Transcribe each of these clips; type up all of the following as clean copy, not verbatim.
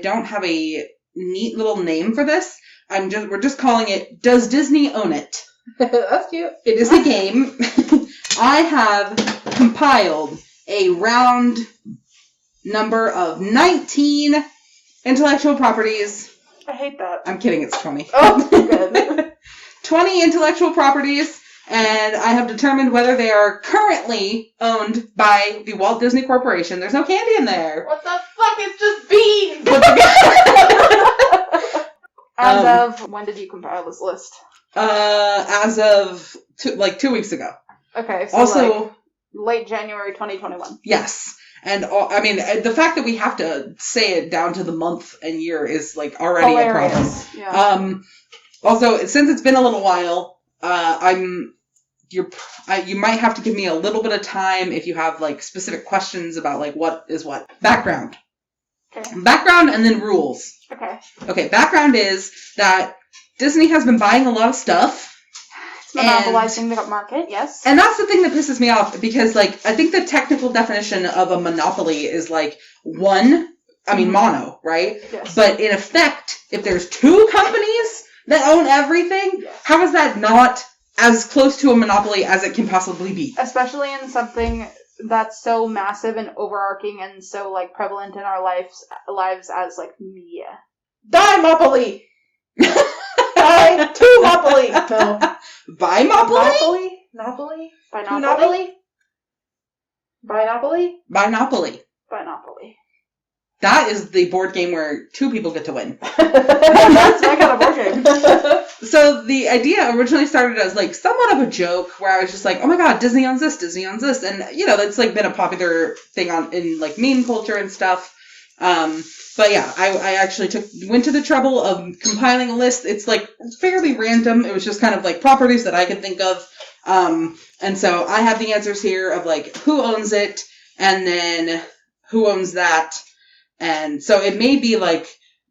don't have a neat little name for this. We're just calling it Does Disney Own It? That's cute. It is a game. I have compiled a round number of 19 intellectual properties. I hate that. I'm kidding, it's 20. Oh, good. 20 intellectual properties, and I have determined whether they are currently owned by the Walt Disney Corporation. There's no candy in there. What the fuck? It's just beans! As of, when did you compile this list? As of 2 weeks ago. Okay, so also, late January 2021. Yes. And the fact that we have to say it down to the month and year is already hilarious. A problem. Yeah. Also, since it's been a little while, you might have to give me a little bit of time if you have specific questions about what is what. Background. Okay. Background and then rules. Okay. Okay, background is that Disney has been buying a lot of stuff. It's monopolizing the market, yes. And that's the thing that pisses me off because I think the technical definition of a monopoly is mono, right? Yes. But in effect, if there's two companies that own everything, yes. How is that not as close to a monopoly as it can possibly be? Especially in something that's so massive and overarching and so prevalent in our lives as media. Die-mopoly! Die-to-mopoly! No. Bi-mopoly? Monopoly? Binopoly? Binopoly? Binopoly. Binopoly. That is the board game where two people get to win. That's my kind of board game. So the idea originally started as somewhat of a joke where I was just oh my god, Disney owns this, and that's been a popular thing in meme culture and stuff. But yeah, I actually went to the trouble of compiling a list. It's fairly random. It was just kind of properties that I could think of. And so I have the answers here of who owns it and then who owns that. And so it may be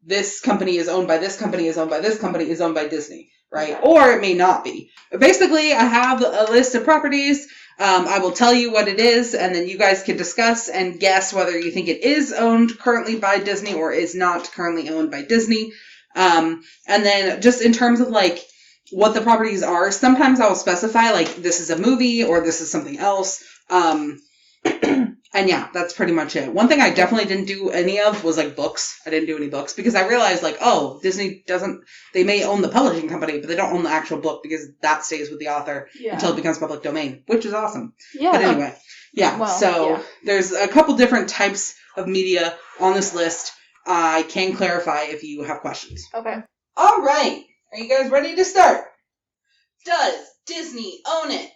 this company is owned by this company, is owned by this company, is owned by Disney, right? Okay. Or it may not be. But basically, I have a list of properties. I will tell you what it is, and then you guys can discuss and guess whether you think it is owned currently by Disney or is not currently owned by Disney. And then just in terms of what the properties are, sometimes I will specify this is a movie or this is something else. And yeah, that's pretty much it. One thing I definitely didn't do any of was books. I didn't do any books because I realized Disney they may own the publishing company, but they don't own the actual book because that stays with the author until it becomes public domain, which is awesome. Yeah. But anyway, yeah. Well, there's a couple different types of media on this list. I can clarify if you have questions. Okay. All right. Are you guys ready to start? Does Disney own it?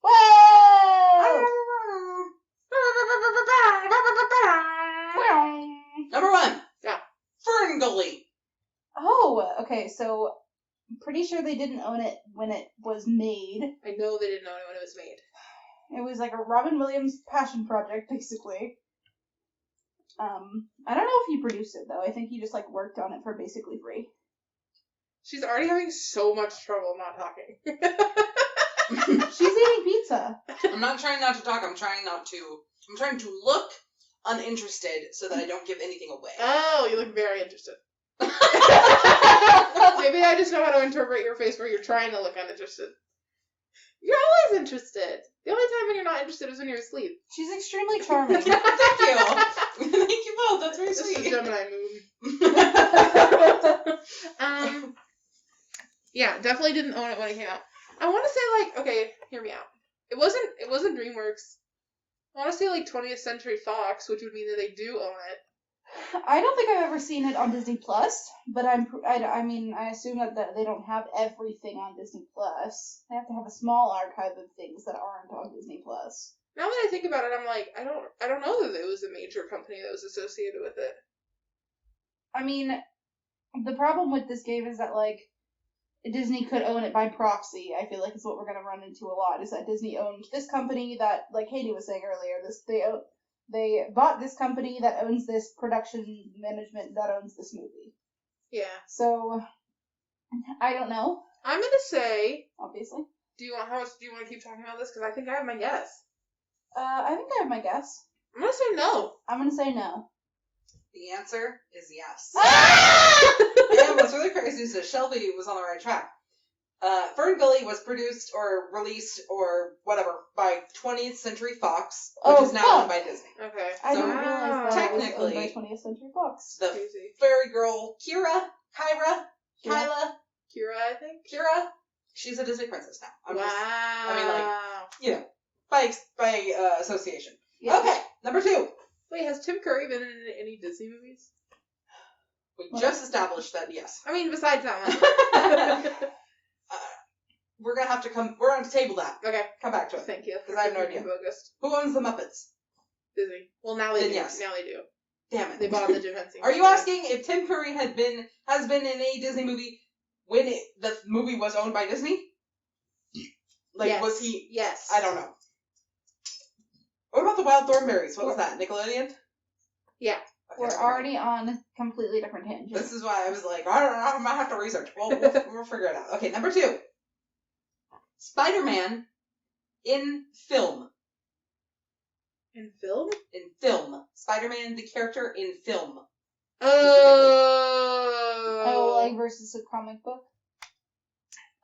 Whoa! Number 1. Yeah. Ferngully. Oh, okay. So, I'm pretty sure they didn't own it when it was made. I know they didn't own it when it was made. It was a Robin Williams passion project, basically. I don't know if he produced it, though. I think he just, worked on it for basically free. She's already having so much trouble not talking. She's eating pizza. I'm not trying not to talk. I'm trying to look uninterested so that I don't give anything away. Oh, you look very interested. Maybe I just know how to interpret your face where you're trying to look uninterested. You're always interested. The only time when you're not interested is when you're asleep. She's extremely charming. Thank you. Thank you both. That's very sweet. It's the Gemini moon. Yeah, definitely didn't own it when it came out. I want to say okay, hear me out. It wasn't DreamWorks. I want to say 20th Century Fox, which would mean that they do own it. I don't think I've ever seen it on Disney Plus, but I assume that they don't have everything on Disney Plus. They have to have a small archive of things that aren't on Disney Plus. Now that I think about it, I'm I don't know that it was a major company that was associated with it. I mean, the problem with this game is that Disney could own it by proxy. I feel is what we're going to run into a lot, is that Disney owned this company that, Katie was saying earlier, they bought this company that owns this production management that owns this movie. Yeah. So, I don't know. I'm going to say... Obviously. Do you want to keep talking about this? Because I think I have my guess. I think I have my guess. I'm going to say no. I'm going to say no. The answer is yes. Ah! And what's really crazy is that Shelby was on the right track. Fern Gully was produced or released or whatever by 20th Century Fox, which is now owned by Disney. Okay. I So, didn't realize that it was owned by technically, 20th Century Fox. The Crazy. fairy girl Kyla, Kyra. Kira, I think. Kyra, she's a Disney princess now. By association. Yeah. Okay, number 2. Wait, has Tim Curry been in any Disney movies? We just established that, yes. I mean, besides that one. We're gonna have to table that. Okay. Come back to it. Thank you. Because I have no idea. Focused. Who owns the Muppets? Disney. Well, now they Then do. yes. Now they do. Damn it. They bought the Jim Henson. Are you asking if Tim Curry has been in a Disney movie when the movie was owned by Disney? Like, yes. was he? Yes. I don't know. What about the Wild Thornberries? What was that? Nickelodeon? Yeah. We're already on completely different tangents. This is why I was like, I don't know, I might have to research. We'll figure it out. Okay, number 2. Spider-Man in film. In film? In film. Spider-Man, the character in film. Oh, like versus a comic book?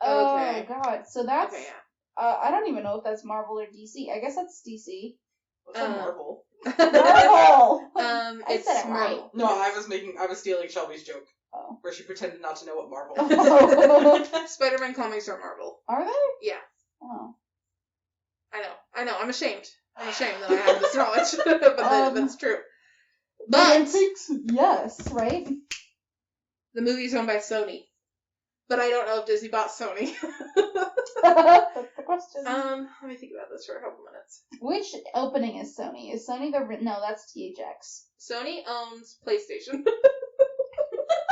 Okay. Oh, God. So that's... Okay, yeah. I don't even know if that's Marvel or DC. I guess that's DC. What's that, Marvel? Marvel! It's said it right. Marvel. No, I was stealing Shelby's joke. Oh. Where she pretended not to know what Marvel. Spider-Man comics are Marvel. Are they? Yeah. Oh. I know. I'm ashamed that I have this knowledge, but it's true. But yes, right? the movie's owned by Sony. But I don't know if Disney bought Sony. That's the question. Let me think about this for a couple minutes. Which opening is Sony? Is Sony no, that's THX. Sony owns PlayStation.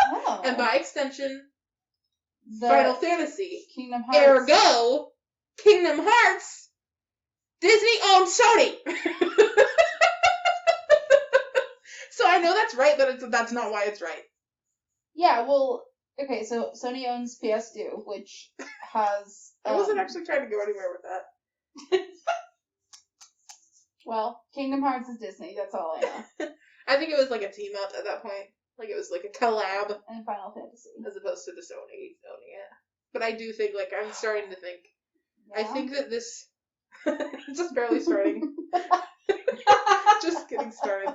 Oh. And by extension, The Final Fantasy. Kingdom Hearts. Ergo, Kingdom Hearts, Disney owns Sony. So I know that's right, but that's not why it's right. Yeah, well, okay, so Sony owns PS2, which has... I wasn't actually trying to go anywhere with that. Well, Kingdom Hearts is Disney, that's all I know. I think it was like a team up at that point. Like it was like a collab And Final Fantasy. as opposed to the Sony owning it. But I do think, like, I'm starting to think. Yeah. I think that this... just barely starting. Just getting started.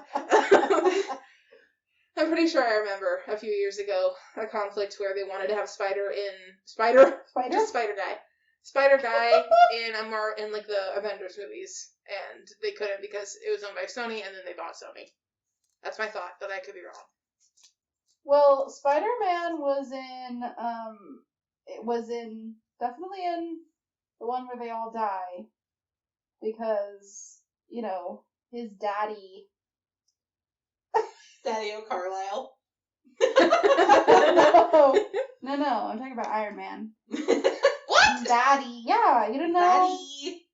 I'm pretty sure I remember a few years ago a conflict where they wanted to have Spider Guy in like the Avengers movies, and they couldn't because it was owned by Sony, and then they bought Sony. That's my thought, but I could be wrong. Well, Spider-Man was definitely in the one where they all die, because, his daddy... Daddy O'Carlisle. No, I'm talking about Iron Man. What? Daddy, yeah, you don't know? Daddy.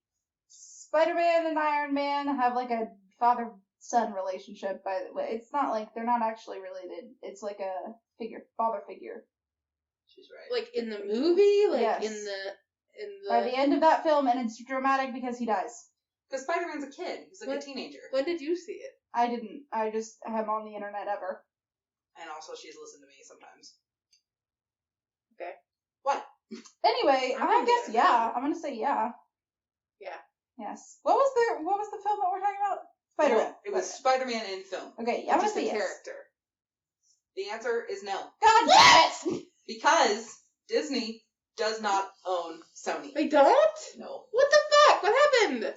Spider-Man and Iron Man have like a father-son relationship, by the way. It's not like they're not actually related. It's like a father figure. She's right. Like in the movie, like Yes. in the By the end of that film, and it's dramatic because he dies. Because Spider-Man's a kid. He's like a teenager. When did you see it? I didn't. I just am on the internet ever. And also she's listened to me sometimes. Okay. What? Anyway, I'm I gonna guess do it. yeah. I'm gonna say yeah. Yeah. Yes. What was the film that we're talking about? Spider-Man. Well, it was Spider-Man in film. Okay, I'm gonna Just say a yes. character. The answer is no. God damn it! Because Disney does not own Sony. They don't? No. What the fuck? What happened?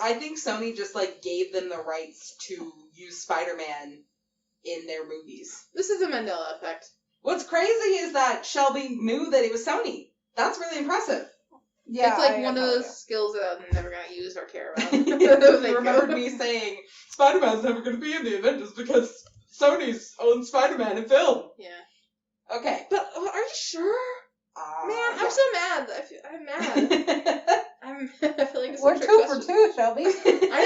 I think Sony just gave them the rights to use Spider-Man in their movies. This is a Mandela effect. What's crazy is that Shelby knew that it was Sony. That's really impressive. Yeah, It's like I one of have no those idea. skills that I'm never gonna use or care about. You remembered me saying Spider-Man's never going to be in the Avengers because Sony's owns Spider-Man in film. Yeah. Okay. But are you sure? Man, I'm yeah. so mad. I'm mad. I feel like it's We're a trick 2 question. for 2, Shelby. I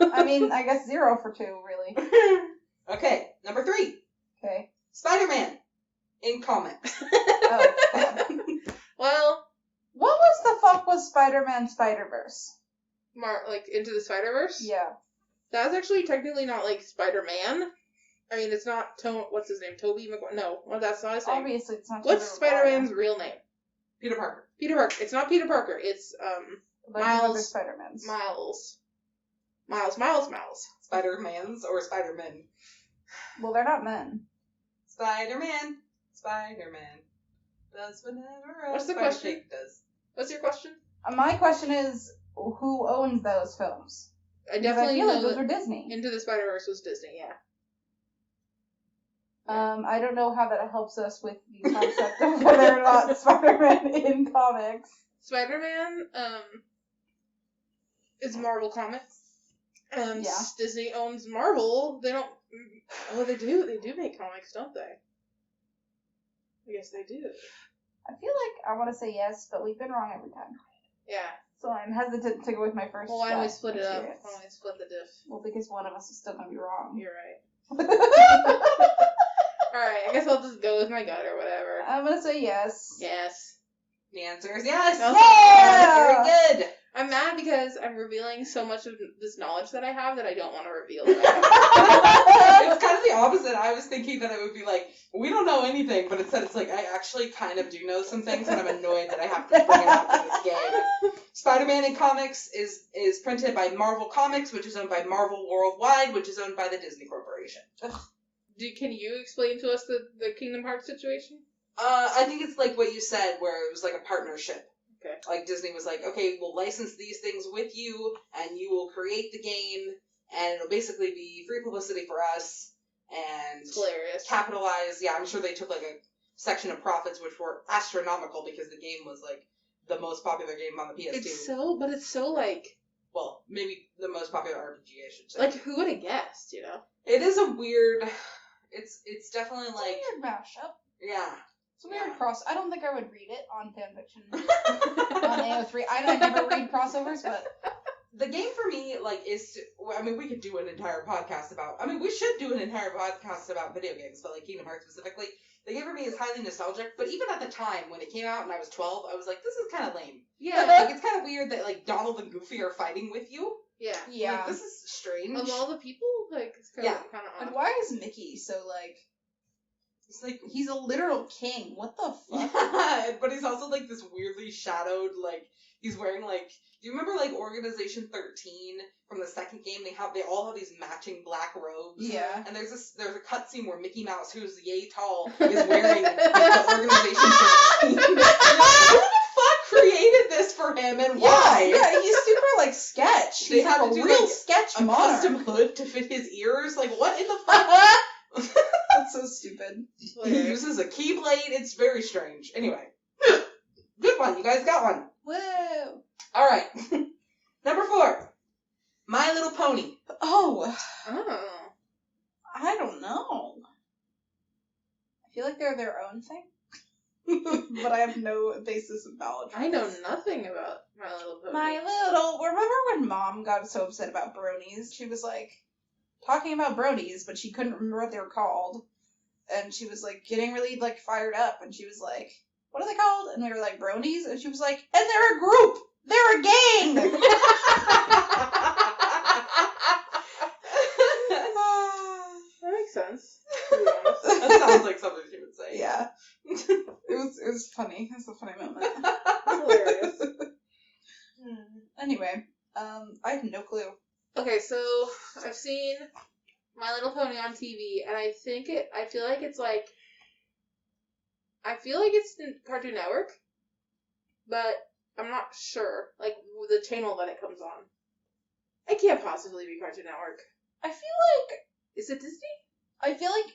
know. I mean, I guess 0 for 2, really. Okay, number 3. Okay. Spider-Man in comics. Oh, God. Well, What the fuck was Spider-Man Spider-Verse? Into the Spider-Verse? Yeah. That's actually technically not like Spider-Man. I mean, it's not what's his name? Tobey Maguire? No, well, that's not his name. Obviously, it's not. What's Tobey Maguire. Spider-Man's real name? Peter Parker. Peter Parker. It's not Peter Parker. It's Miles. Spider-Mans. Miles. Spider-Mans or Spider-Men? Well, they're not men. Spider-Man does whatever What's the Spider question? Pig does. What's your question? My question is, who owns those films? I 'Cause definitely I feel like know those that were Disney. Into the Spider-Verse was Disney, yeah. I don't know how that helps us with the concept of whether or not Spider-Man in comics. Spider-Man, is Marvel Comics. And Yeah. Disney owns Marvel. They don't... Well, they do. They do make comics, don't they? I guess they do. I feel like I want to say yes, but we've been wrong every time. Yeah. So I'm hesitant to go with my first. Well, why don't we gut split it up? experience. Why don't we split the diff? Well, because one of us is still going to be wrong. You're right. Alright, I guess I'll just go with my gut or whatever. I'm going to say yes. Yes. The answer is yes. Yeah! Very good. I'm mad because I'm revealing so much of this knowledge that I have that I don't want to reveal that I have. It's kind of the opposite. I was thinking that it would be like, we don't know anything, but instead it's like, I actually kind of do know some things, and I'm annoyed that I have to bring it up in this game. Spider-Man in comics is printed by Marvel Comics, which is owned by Marvel Worldwide, which is owned by the Disney Corporation. Can you explain to us the Kingdom Hearts situation? I think it's like what you said, where it was like a partnership. Okay. Like Disney was like, okay, we'll license these things with you, and you will create the game, and it'll basically be free publicity for us, and It's hilarious. capitalize. Yeah, I'm sure they took like a section of profits, which were astronomical because the game was like the most popular game on the PS2. It's so like, Well, maybe the most popular RPG, I should say. like who would have guessed, you know? It is a weird. It's definitely It's like, a weird mashup. yeah. It's a weird Yeah. cross. I don't think I would read it on fanfiction on AO3. I never read crossovers, but The game for me, like, is to, I mean, we could do an entire podcast about, I mean, we should do an entire podcast about video games, but, like, Kingdom Hearts specifically. The game for me is highly nostalgic, but even at the time, when it came out and I was 12, I was like, this is kind of lame. Yeah. Like, it's kind of weird that, like, Donald and Goofy are fighting with you. Yeah. yeah. Like, this is strange. Of all the people, like, it's kind of And odd. why is Mickey so like? It's like, He's a literal king. What the fuck? yeah, but he's also, like, this weirdly shadowed, like, he's wearing, like, do you remember, like, Organization 13 from the second game? They all have these matching black robes. Yeah. And there's a cutscene where Mickey Mouse, who's yay tall, is wearing the Organization 13. Who the fuck created this for him, and why? Yeah, he's super like sketch. They He's had like to a do, real like, sketch A monarch. custom hood to fit his ears? Like, what in the fuck? That's so stupid. He uses a keyblade. It's very strange. Anyway. Good one. You guys got one. Whoa. All right. Number 4. My Little Pony. Oh, Oh. I don't know. I feel like they're their own thing, but I have no basis of knowledge. I know nothing about My Little Pony. Remember when Mom got so upset about bronies? She was like talking about bronies, but she couldn't remember what they were called, and she was like getting really like fired up, and she was like, "What are they called?" And we were like, "Bronies," and she was like, "And they're a group. They're a gang." That makes sense. To be honest. That sounds like something she would say. Yeah, it was funny. It was a funny moment. Hilarious. Anyway, I have no clue. Okay, so I've seen My Little Pony on TV, and I feel like it's in Cartoon Network, but I'm not sure, like, the channel that it comes on. It can't possibly be Cartoon Network. I feel like Is it Disney?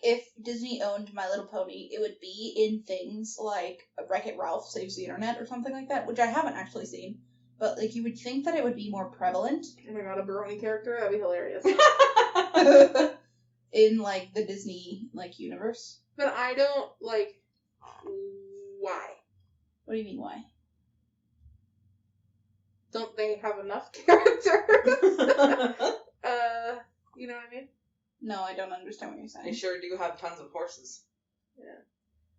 if Disney owned My Little Pony, it would be in things like Wreck-It Ralph Saves the Internet or something like that, which I haven't actually seen. But, like, you would think that it would be more prevalent Oh my god, a Baroni character? That'd be hilarious. in, like, the Disney, like, universe. But I don't, like, why? What do you mean, why? Don't they have enough characters? You know what I mean? No, I don't understand what you're saying. They sure do have tons of horses. Yeah.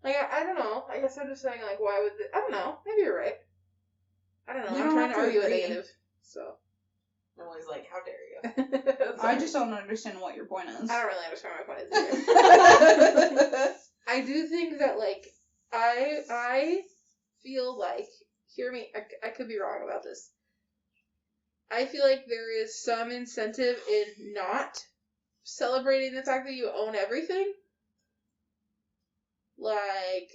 Like, I don't know. I guess I'm just saying, like, why would I don't know. Maybe you're right. I don't know. We I'm don't trying have to to argue a agree. negative, so. Emily's like, how dare you? I just don't understand what your point is. I don't really understand my point either. I do think that, like, I feel like, hear me, I could be wrong about this. I feel like there is some incentive in not celebrating the fact that you own everything. Like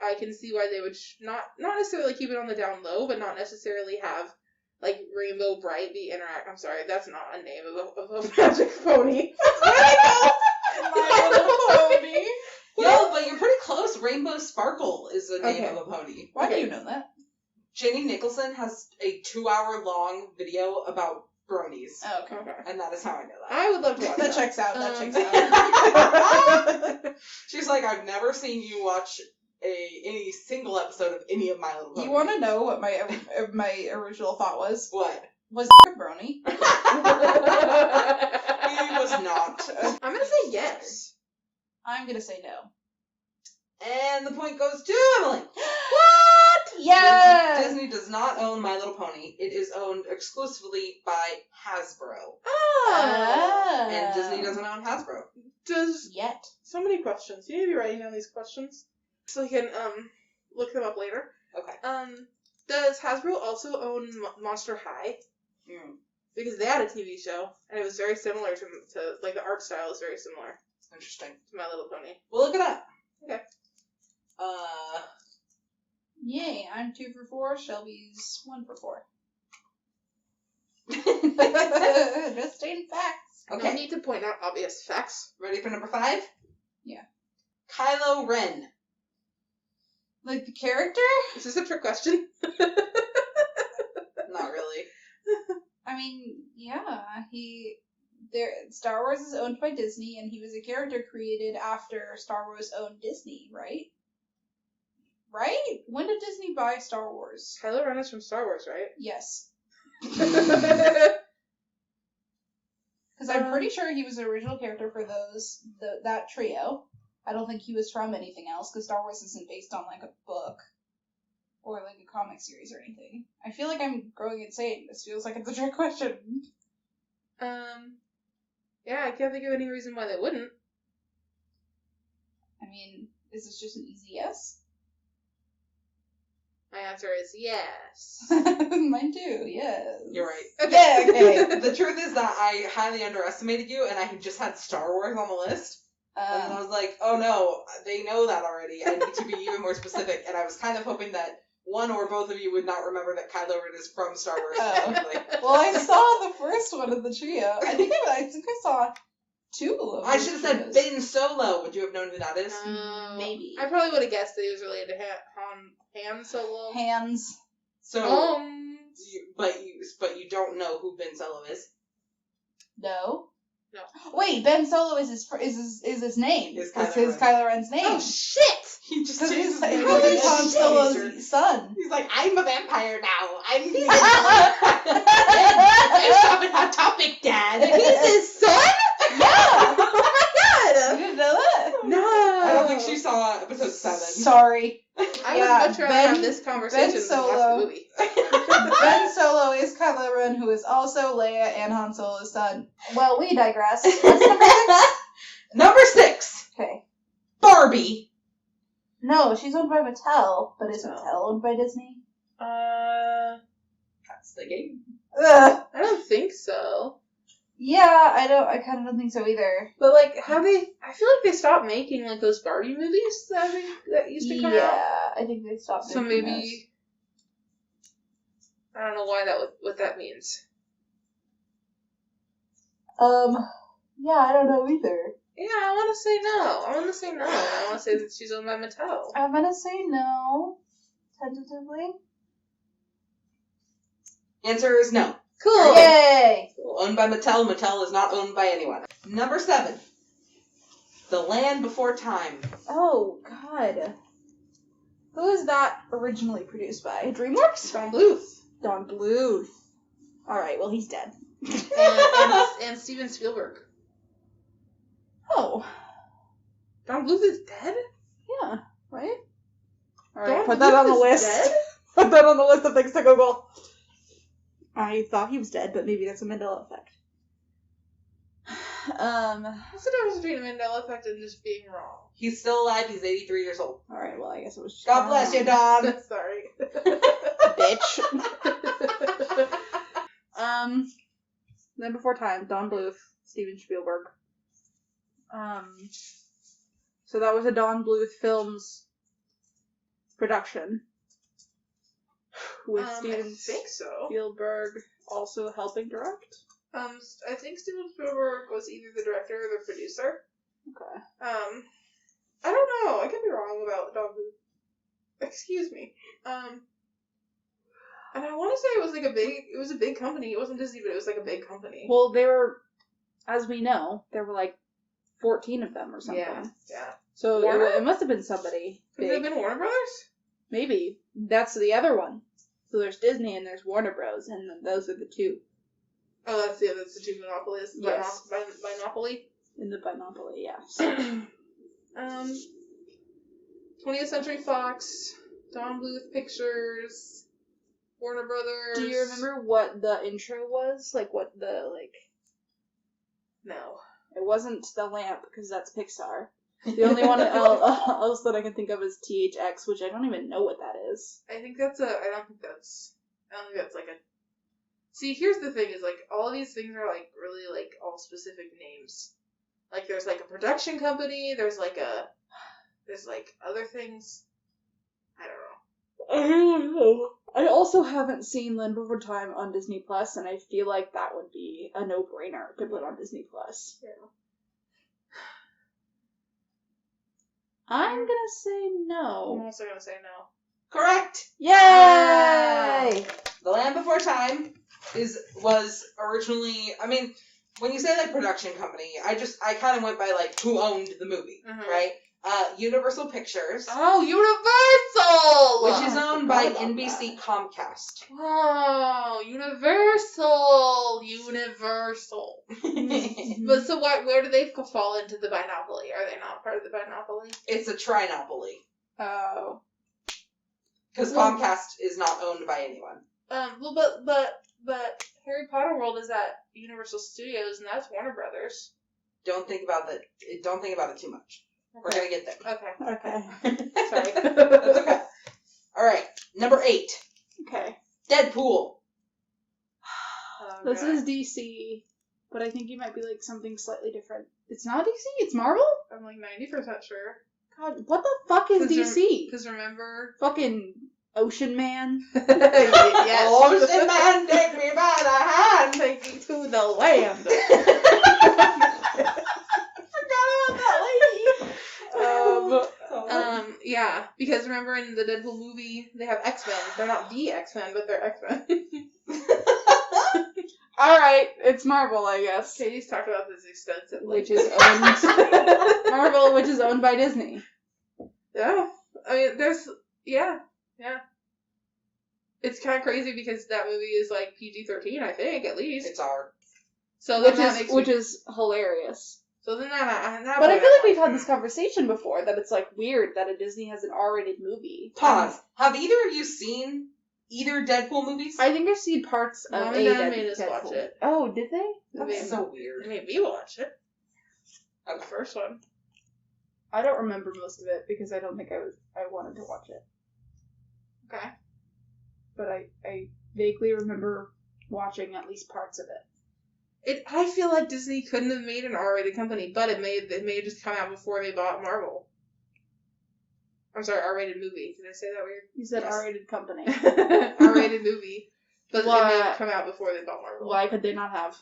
I can see why they would not necessarily keep it on the down low, but not necessarily have, like, Rainbow Bright be interact. I'm sorry, that's not a name of a magic pony. My Little Pony. Yo, but you're pretty close. Rainbow Sparkle is the name of a pony. Why do you know that? Jenny Nicholson has a 2-hour-long video about bronies. Oh, okay. And that is how I know that. I would love to watch That checks out. That checks out. She's like, I've never seen you watch any single episode of any of My Little Pony. You want to know what my original thought was? What? Was brony? He was not. I'm gonna say yes. I'm gonna say no. And the point goes to Emily. What? Yeah. Disney does not own My Little Pony. It is owned exclusively by Hasbro. Oh. And Disney doesn't own Hasbro. Yet. So many questions. You need to be writing down these questions so you can look them up later. Okay. Does Hasbro also own Monster High? Because they had a TV show, and it was very similar to like, the art style is very similar. Interesting. To My Little Pony. We'll look it up. Okay. Yay, I'm 2 for 4. Shelby's 1 for 4. Just stating facts. Okay. No need to point out obvious facts. Ready for number 5? Yeah. Kylo Ren. Like the character? Is this a trick question? Not really. I mean, yeah, Star Wars is owned by Disney, and he was a character created after Star Wars owned Disney, right? Right? When did Disney buy Star Wars? Kylo Ren is from Star Wars, right? Yes. Because I'm pretty sure he was the original character for that trio. I don't think he was from anything else, because Star Wars isn't based on, like, a book or, like, a comic series or anything. I feel like I'm growing insane. This feels like it's a trick question. Yeah, I can't think of any reason why they wouldn't. I mean, is this just an easy yes? My answer is yes. Mine too, yes. You're right. Okay. Yeah, okay. The truth is that I highly underestimated you, and I had just had Star Wars on the list. And then I was like, oh no, they know that already. I need to be even more specific. And I was kind of hoping that one or both of you would not remember that Kylo Ren is from Star Wars. Well, I saw the first one of the trio. I think I saw 2 of them. I should have said Ben Solo. Would you have known who that is? Maybe. I probably would have guessed that he was related to Han Solo. Hands. So, but you don't know who Ben Solo is. No. No. Wait, Ben Solo is his name. Is Kylo Ren's name. Oh shit! He just Because he's his name. Han Solo's son. He's like, I'm a vampire now. I'm Stop Hot Topic, Dad. He's his son? Yeah. Oh my god! You didn't know that? No. I don't think she saw episode 7. Sorry. I would much rather have this conversation than watch the movie. Ben Solo is Kylo Ren, who is also Leia and Han Solo's son. Well, we digress. What's number 6? Number 6. Okay. Barbie. No, she's owned by Mattel, but is Mattel owned by Disney? That's the game. Ugh. I don't think so. Yeah, I kind of don't think so either. But like, I feel like they stopped making like those Barbie movies that used to come out. Yeah, I think they stopped. So maybe I don't know what that means. Yeah, I don't know either. Yeah, I want to say no. I want to say that she's owned by Mattel. I'm gonna say no, tentatively. Answer is no. Cool. Yay! Owned by Mattel. Mattel is not owned by anyone. Number 7. The Land Before Time. Oh, God. Who is that originally produced by? DreamWorks? Don Bluth. Don Bluth. Alright, well, he's dead. and Steven Spielberg. Oh. Don Bluth is dead? Yeah, right? Alright, Don put that Bluth on the is list. dead? Put that on the list of things to Google. I thought he was dead, but maybe that's a Mandela effect. What's the difference between a Mandela effect and just being wrong? He's still alive. He's 83 years old. All right. Well, I guess it was. Just God bless you, Don. Sorry. Bitch. Then Before Time, Don Bluth, Steven Spielberg. So that was a Don Bluth Films production with Steven I think so. Spielberg also helping direct. I think Steven Spielberg was either the director or the producer. Okay. I don't know. I could be wrong about Don Bluth. Excuse me. And I want to say it was a big company. It wasn't Disney, but it was like a big company. Well, they were, as we know, there were like 14 of them or something. Yeah. So Warner? it must have been somebody Could it have big. been Warner Brothers? Maybe. That's the other one. So there's Disney and there's Warner Bros. And those are the two. Oh, that's the two monopolies. Yes. Binopoly. In the Binopoly, yes. 20th Century Fox, Don Bluth Pictures, Warner Brothers. Do you remember what the intro was? Like, what the, like... No. It wasn't The Lamp, because that's Pixar. The only one else that I can think of is THX, which I don't even know what that is. I don't think that's like a... See, here's the thing, is, like, all of these things are, like, really, like, all specific names. Like, there's, like, a production company, there's, like, other things. I don't know. I also haven't seen Land Before Time on Disney Plus, and I feel like that would be a no-brainer to put on Disney Plus. Yeah. I'm gonna say I'm no. also gonna say no. Correct. Yay! The Land Before Time was originally. I mean, when you say like production company, I kind of went by like who owned the movie, right? Universal Pictures. Oh, Universal! Which is owned by NBC Comcast. Oh, Universal. But so where do they fall into the Binopoly? Are they not part of the Binopoly? It's a trinopoly. Oh. Because Comcast is not owned by anyone. Well, but Harry Potter World is at Universal Studios, and that's Warner Brothers. Don't think about it too much. We're gonna get there. Okay. Sorry. That's okay. All right, number 8. Okay. Deadpool. This is DC, but I think you might be like something slightly different. It's not DC, it's Marvel? I'm like 90% sure. God, what the fuck is DC? Because remember... Fucking Ocean Man? Yes. Ocean Man, take me by the hand. Take me to the land. Yeah, because remember in the Deadpool movie, they have X-Men. They're not the X-Men, but they're X-Men. Alright, it's Marvel, I guess. Katie's talked about this extensively. Which is owned... Marvel, which is owned by Disney. Yeah. I mean, Yeah. It's kind of crazy because that movie is like PG-13, I think, at least. It's R. So Which is hilarious. So then But I feel like we've had this conversation before, that it's like weird that a Disney has an R-rated movie. Pause. Have either of you seen either Deadpool movies? I think I've seen parts of Mom and Dad made us watch it. Oh, did they? That's so weird. They made me watch it. Okay. The first one. I don't remember most of it because I don't think I wanted to watch it. Okay. But I vaguely remember watching at least parts of it. I feel like Disney couldn't have made an R-rated company, but it may have just come out before they bought Marvel. I'm sorry, R-rated movie. Did I say that weird? You said Yes. R-rated company. R-rated movie. But it may have come out before they bought Marvel. Why could they not have?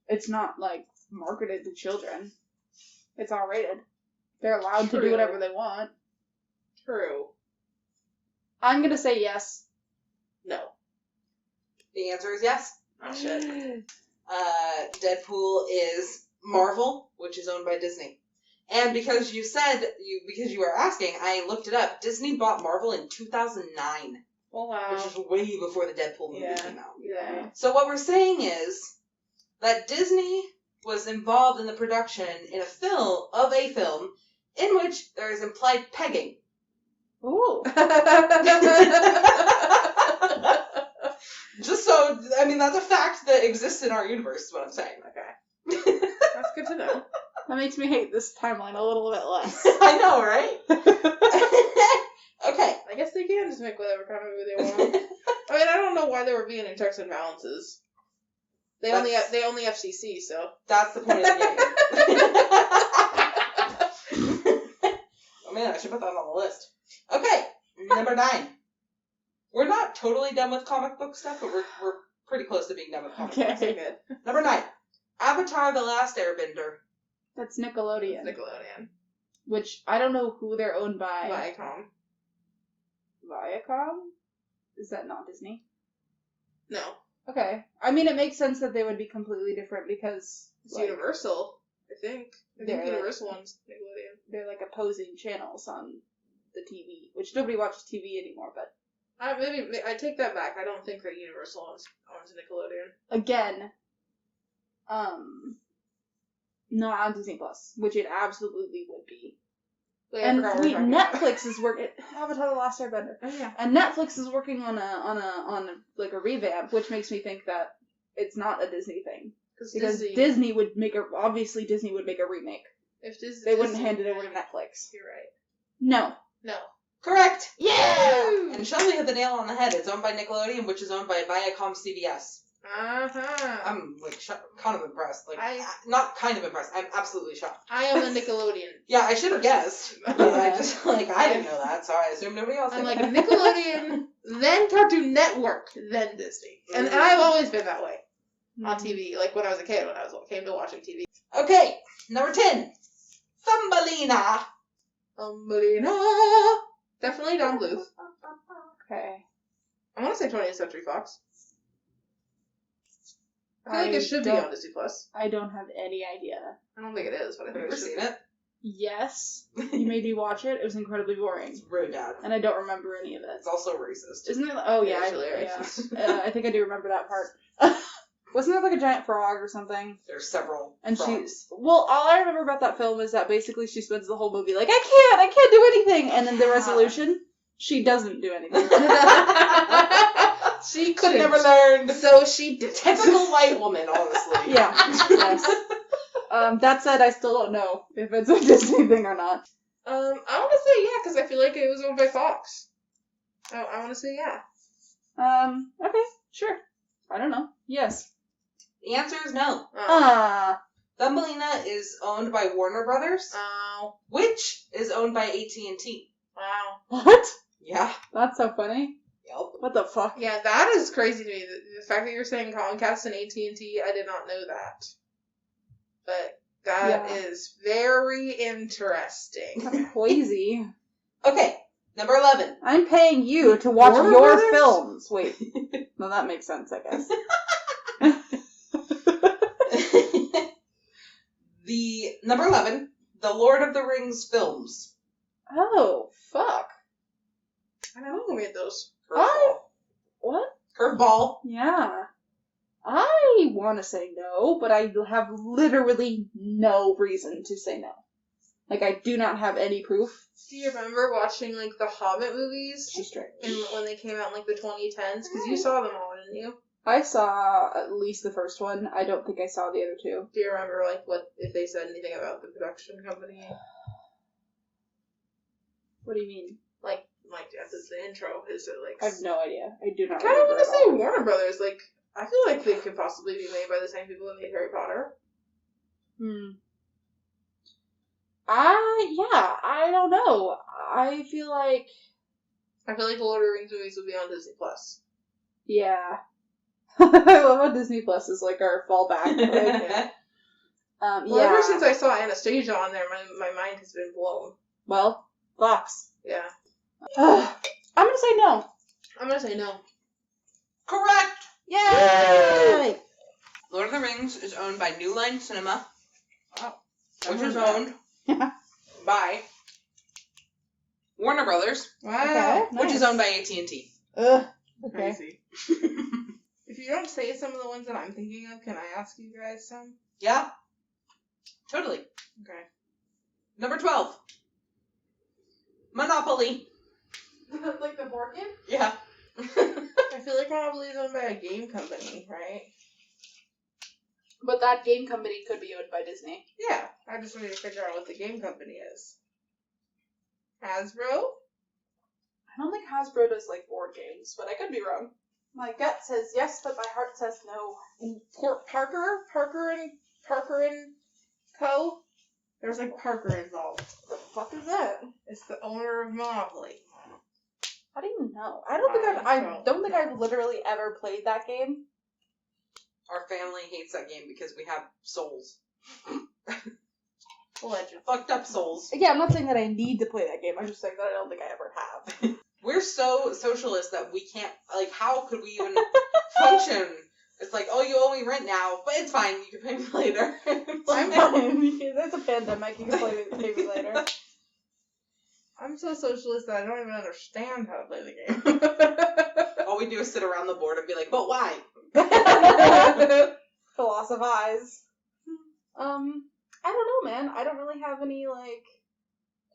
It's not, like, marketed to children. It's R-rated. They're allowed to do whatever they want. True. I'm gonna say yes. No. The answer is yes. Oh, shit. Deadpool is Marvel, which is owned by Disney. And because you were asking, I looked it up. Disney bought Marvel in 2009. Oh, wow. Which is way before the Deadpool movie came out. Yeah. So what we're saying is that Disney was involved in the production of a film in which there is implied pegging. Ooh. mean, that's a fact that exists in our universe, is what I'm saying. Okay. That's good to know. That makes me hate this timeline a little bit less. I know, right? Okay. I guess they can just make whatever kind of movie they want. I mean, I don't know why they were being in checks and balances. They only FCC, so. That's the point of the game. Oh man, I should put that on the list. Okay, number 9. We're not totally done with comic book stuff, but we're pretty close to being done with comic books. Okay. Good. Number 9. Avatar: The Last Airbender. That's Nickelodeon. Nickelodeon. Which, I don't know who they're owned by. Viacom. Viacom? Is that not Disney? No. Okay. I mean, it makes sense that they would be completely different because It's Universal, I think. I think They're Universal owns Nickelodeon. they're like opposing channels on the TV, which nobody watches TV anymore, but Maybe I take that back. I don't think that Universal owns Nickelodeon. again, not on Disney Plus, which it absolutely would be. Wait, I And forgot what we're wait, talking about. Netflix is working. Avatar: The Last Airbender. Oh yeah. And Netflix is working on like a revamp, which makes me think that it's not a Disney thing. Because Disney would make Disney would make a remake. If Disney, They wouldn't hand it over to Netflix. You're right. No. No. Correct! Yeah! And Shelby hit the nail on the head. It's owned by Nickelodeon, which is owned by Viacom CBS. Uh-huh. I'm, like, kind of impressed. Like, I- not kind of impressed. I'm absolutely shocked. I am a Nickelodeon. Yeah, I should have guessed. But I just, like, I didn't know that, so I assumed nobody else I'm did. like Nickelodeon, then Cartoon Network, then Disney. And I've always been that way on TV. Like when I was a kid, when I came to watching TV. Okay, number 10. Thumbelina. Thumbelina. Definitely Don Bluth. Okay. I want to say 20th Century Fox. I feel like it should be on Disney Plus. I don't have any idea. I don't think it is, but I Have think you it ever should. seen it? Yes. You made me watch it. It was incredibly boring. It's really bad. And I don't remember any of it. It's also racist. Isn't it? Oh, yeah. It's really yeah. racist. I think I do remember that part. Wasn't there like a giant frog or something? There's several And frogs. well, all I remember about that film is that basically she spends the whole movie like, I can't do anything. And then the resolution, she doesn't do anything. She Could couldn't. never learned. So she did. Typical white woman, honestly. Yeah. Yes. That said, I still don't know if it's a Disney thing or not. I want to say yeah, because I feel like it was owned by Fox. I want to say yeah. Okay, sure. I don't know. Yes. The answer is no. Thumbelina is owned by Warner Brothers, Oh. which is owned by AT&T. Wow. What? Yeah. That's so funny. Yep. What the fuck? Yeah, that is crazy to me. The fact that you're saying Comcast and AT&T, I did not know that. But that is very interesting. Crazy. Okay, number 11. I'm paying you to watch Warner your Brothers? films. Wait. No, that makes sense, I guess. The number 11, the Lord of the Rings films. Oh, fuck. I don't know who made those. Curveball. What? Curveball. Yeah. I want to say no, but I have literally no reason to say no. Like, I do not have any proof. Do you remember watching, like, the Hobbit movies? She's straight. When they came out in, like, the 2010s? Because you saw them all, didn't you? I saw at least the first one. I don't think I saw the other two. Do you remember, like, what if they said anything about the production company? What do you mean? Like the intro is it, like... I have no idea. I do not I kind of want to remember say at all. Warner Brothers. Like, I feel like they could possibly be made by the same people that made Harry Potter. I don't know. I feel like... I feel like the Lord of the Rings movies would be on Disney Plus. Yeah. I love how Disney Plus is like our fallback. Like, Well, ever since I saw Anastasia on there, my mind has been blown. Well, Fox. Yeah. I'm gonna say no. I'm gonna say no. Correct. Yay! Lord of the Rings is owned by New Line Cinema, Wow. which is owned by Warner Brothers, Wow. Okay. which is owned by AT&T. Ugh. Okay. Crazy. If you don't say some of the ones that I'm thinking of, can I ask you guys some? Yeah. Totally. Okay. Number 12. Monopoly. Like the board game? Yeah. I feel like Monopoly is owned by a game company, right? But that game company could be owned by Disney. Yeah, I just need to figure out what the game company is. Hasbro? I don't think Hasbro does like board games, but I could be wrong. My gut says yes, but my heart says no. Parker and Co. There's like Parker involved. The fuck is that? It's the owner of Monopoly. How do you know? I don't think I've literally ever played that game. Our family hates that game because we have souls. Allegedly. Fucked up souls. Yeah, I'm not saying that I need to play that game. I'm just saying that I don't think I ever have. We're so socialist that we can't, like, how could we even function? It's like, oh, you owe me rent now, but it's fine, you can pay me later. I'm fine, because it's a pandemic, you can pay me later. I'm so socialist that I don't even understand how to play the game. All we do is sit around the board and be like, but why? Philosophize. I don't know, man. I don't really have any,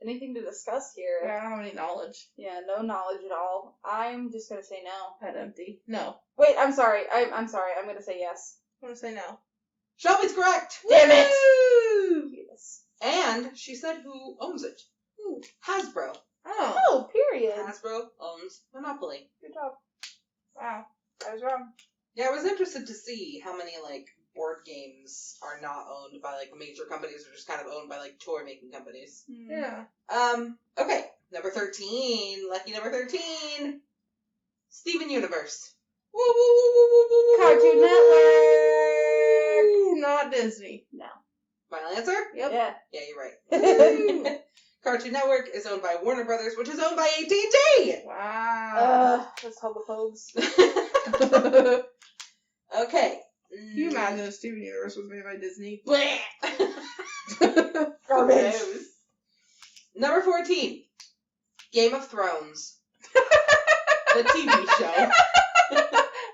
anything to discuss here. Yeah, I don't have any knowledge. Yeah, no knowledge at all. I'm just gonna say no. Head empty. No. Wait, I'm sorry. I'm sorry. I'm gonna say yes. I'm gonna say no. Shelby's correct! Damn it! Woo! Yes. And she said who owns it. Who? Hasbro. Oh, period. Hasbro owns Monopoly. Good job. Wow. I was wrong. Yeah, I was interested to see how many, board games are not owned by, major companies or just kind of owned by, toy-making companies. Yeah. Okay. Number 13. Lucky number 13. Steven Universe. Woo, woo, woo, woo, woo, woo, woo. Cartoon Network. Ooh, not Disney. No. Final answer? Yep. Yeah. Yeah, you're right. Cartoon Network is owned by Warner Brothers, which is owned by AT&T. Wow. Those homophobes. Okay. Can you imagine if Steven Universe was made by Disney? Garbage. Gross. Number 14. Game of Thrones. The TV show.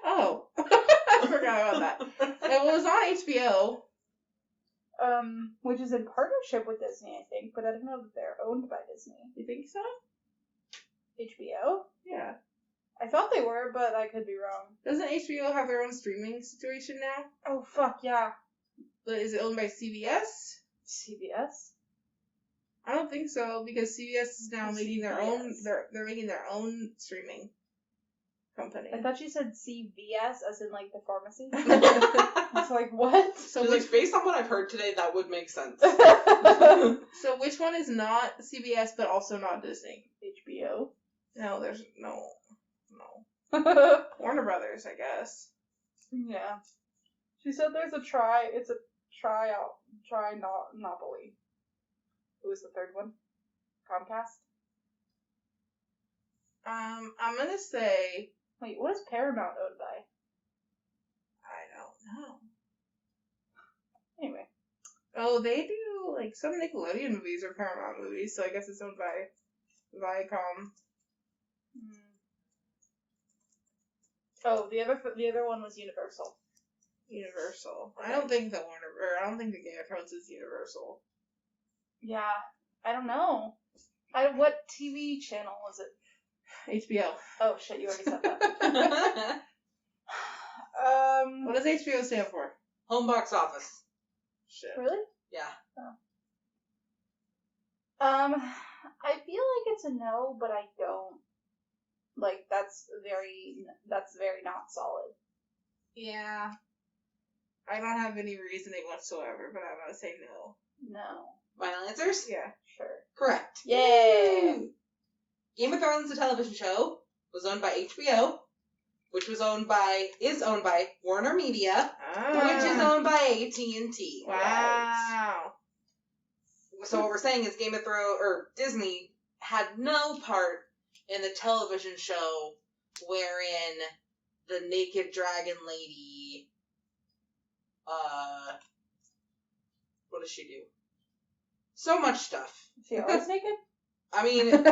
Oh. I forgot about that. It was on HBO. Which is in partnership with Disney, I think, but I don't know that they're owned by Disney. You think so? HBO? Yeah. I thought they were, but I could be wrong. Doesn't HBO have their own streaming situation now? Oh, fuck, yeah. But is it owned by CBS? CBS? I don't think so, because CBS is now making their own. CBS. They're making their own streaming company. I thought you said CVS, as in, the pharmacy. It's like, what? So based on what I've heard today, that would make sense. so which one is not CBS but also not Disney? HBO. No, there's no. Warner Brothers, I guess. Yeah. She said there's a triopoly. Who was the third one? Comcast? I'm gonna say Wait, what is Paramount owned by? I don't know. Anyway. Oh, they do some Nickelodeon movies or Paramount movies, so I guess it's owned by Viacom. Oh, the other one was Universal. Universal. I don't think the Game of Thrones is Universal. Yeah, I don't know. What TV channel was it? HBO. Oh shit, you already said that. What does HBO stand for? Home box office. Shit. Really? Yeah. I feel like it's a no, but I don't. That's very not solid. Yeah. I don't have any reasoning whatsoever, but I'm gonna say no. No. Final answers? Yeah. Sure. Correct. Yay! Game of Thrones, the television show, was owned by HBO, which is owned by Warner Media, which is owned by AT&T. Wow. Right. So what we're saying is Disney had no part in the television show wherein the naked dragon lady, what does she do? So much stuff. Is she always naked? I mean, in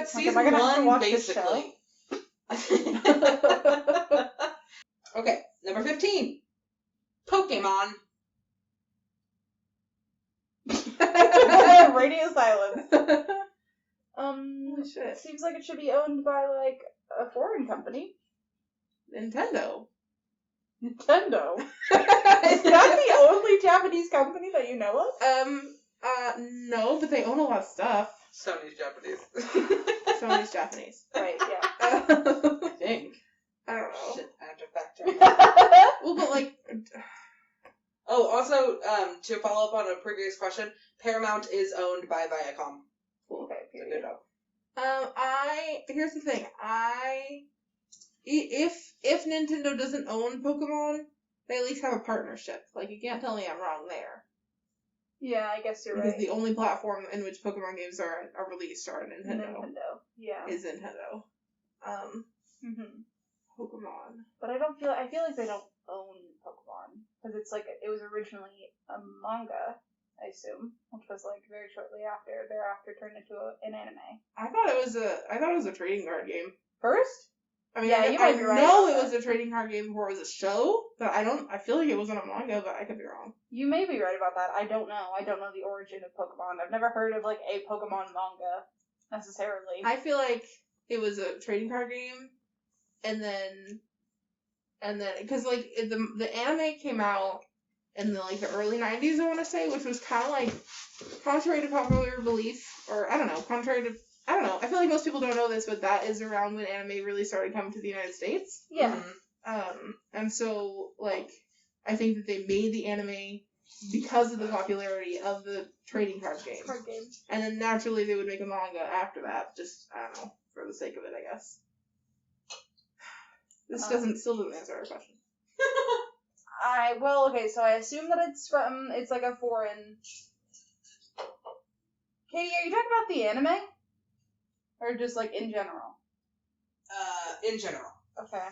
season am I gonna have to 1, watch this basically. Okay, number 15. Pokemon. Radio silence. Holy shit. Seems like it should be owned by a foreign company. Nintendo. Nintendo. Is that the only Japanese company that you know of? No, but they own a lot of stuff. Sony's Japanese. Sony's Japanese. Right, yeah. I think. I don't know. Shit, I have to fact check. Well, but like, Oh, also, to follow up on a previous question, Paramount is owned by Viacom. cool. Okay, So period. good job. Here's the thing. If Nintendo doesn't own Pokemon, they at least have a partnership. Like, you can't tell me I'm wrong there. Yeah, I guess you're Because right. the only platform in which Pokemon games are released are Nintendo. Yeah. Is Nintendo. Mm-hmm. Pokemon. But I feel like they don't own Pokemon. Because it's like, it was originally a manga, I assume. Which was like very shortly thereafter turned into an anime. I thought it was a trading card game. First? I mean, Yeah, I you might be right know about it was a trading card game before it was a show, but I feel like it wasn't a manga, but I could be wrong. You may be right about that. I don't know. I don't know the origin of Pokemon. I've never heard of like a Pokemon manga necessarily. I feel like it was a trading card game, and then, because like the anime came out in the early 90s, I want to say, which was kind of like contrary to popular belief, or I don't know, I feel like most people don't know this, but that is around when anime really started coming to the United States. Yeah. And so, like, I think that they made the anime because of the popularity of the trading card game. And then naturally they would make a manga after that, just, I don't know, for the sake of it, I guess. This still doesn't answer our question. So I assume that it's like a foreign... Katie, are you talking about the anime? Or just like in general? In general. Okay.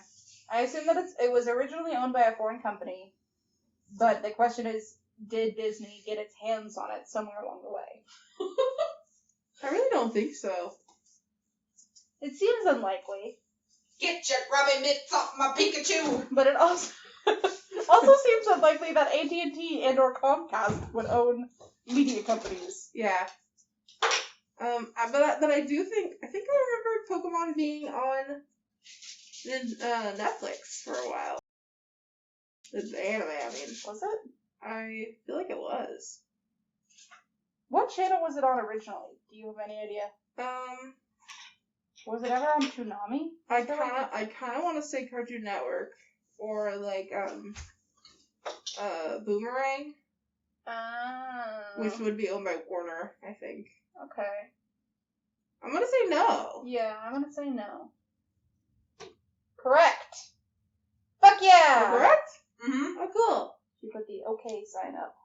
I assume that it was originally owned by a foreign company, but the question is, did Disney get its hands on it somewhere along the way? I really don't think so. It seems unlikely, Get your grubby mitts off my Pikachu! but it also seems unlikely that AT&T and or Comcast would own media companies. Yeah. But I do think I remember Pokemon being on Netflix for a while. The anime, I mean. Was it? I feel like it was. What channel was it on originally? Do you have any idea? Was it ever on Toonami? I kind of want to say Cartoon Network or like Boomerang, which would be owned by Warner, I think. Okay. I'm gonna say no. Yeah, I'm gonna say no. Correct. Fuck yeah! Correct? Mm-hmm. Oh, cool. You put the okay sign up.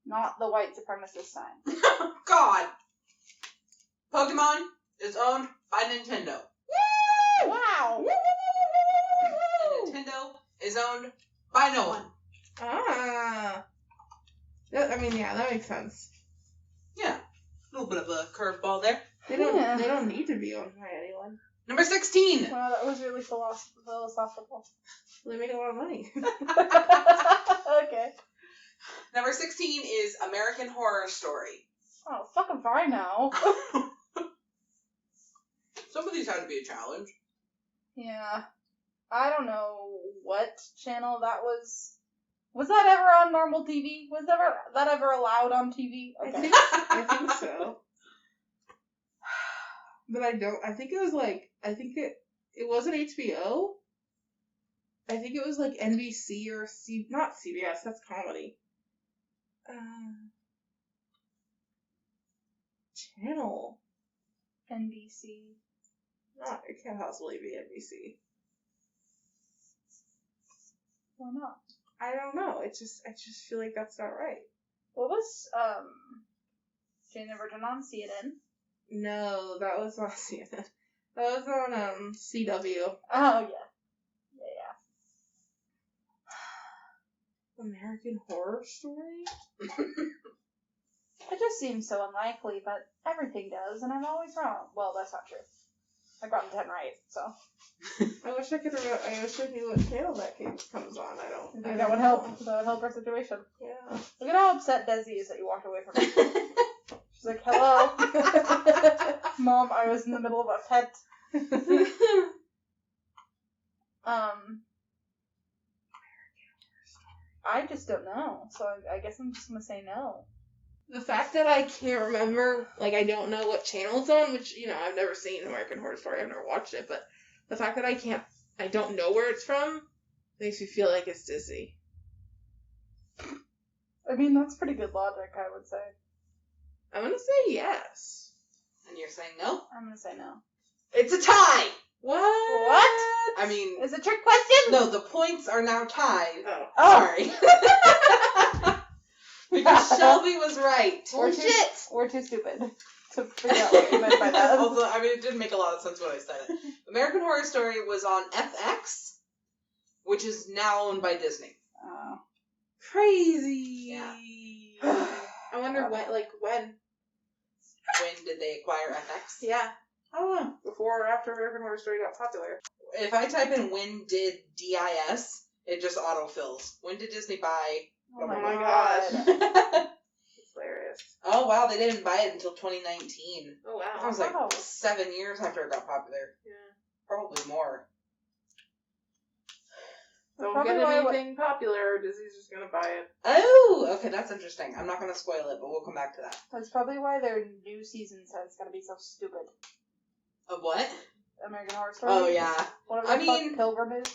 Not the white supremacist sign. God! Pokemon is owned by Nintendo. Wow! And Nintendo is owned by no one. Ah. That makes sense. Yeah. A little bit of a curveball there. They don't Yeah. They don't need to be owned by anyone. Number 16. Wow, that was really philosophical. They make a lot of money. Okay. Number 16 is American Horror Story. Oh, fucking fine now. Some of these had to be a challenge. Yeah. I don't know what channel that was. Was that ever on normal TV? Was that ever allowed on TV? Okay. I think so. But I think it wasn't HBO. I think it was like NBC or not CBS, that's comedy. Channel. NBC. Not, it can't possibly be NBC. Why not? I don't know. I just feel like that's not right. What was Jane the Virgin on CNN? No, that was on CNN. That was on CW. Oh yeah. American Horror Story? It just seems so unlikely, but everything does, and I'm always wrong. Well, that's not true. I got 10 right, so. I wish I knew what channel that comes on. I think that would help. That would help our situation. Yeah. Look at how upset Desi is that you walked away from her. She's like, hello. Mom, I was in the middle of a pet. don't know. So I guess I'm just gonna say no. The fact that I can't remember, like, I don't know what channel it's on, which, you know, I've never seen American Horror Story, I've never watched it, but the fact that I don't know where it's from makes me feel like it's Disney. I mean, that's pretty good logic, I would say. I'm gonna say yes. And you're saying no? I'm gonna say no. It's a tie! What? I mean, Is it a trick question? no, the points are now tied. Oh. Sorry. Because Shelby was right. We're too stupid to figure out what you meant by that. Although, I mean, it didn't make a lot of sense when I said it. American Horror Story was on FX, which is now owned by Disney. Crazy. Yeah. I wonder when. When did they acquire FX? Yeah. I don't know. Before or after American Horror Story got popular. If I type in when did DIS, it just autofills. When did Disney buy? Oh my gosh. god. It's hilarious. Oh, wow, they didn't buy it until 2019. Oh, wow. That was like Wow. 7 years after it got popular. Yeah. Probably more. Don't Probably get why anything popular, Disney's just gonna buy it. Oh, okay, that's interesting. I'm not going to spoil it, but we'll come back to that. That's probably why their new season says gonna be so stupid. Of what? American Horror Story. Oh, yeah. Whatever I the fuck mean- Pilgrim is.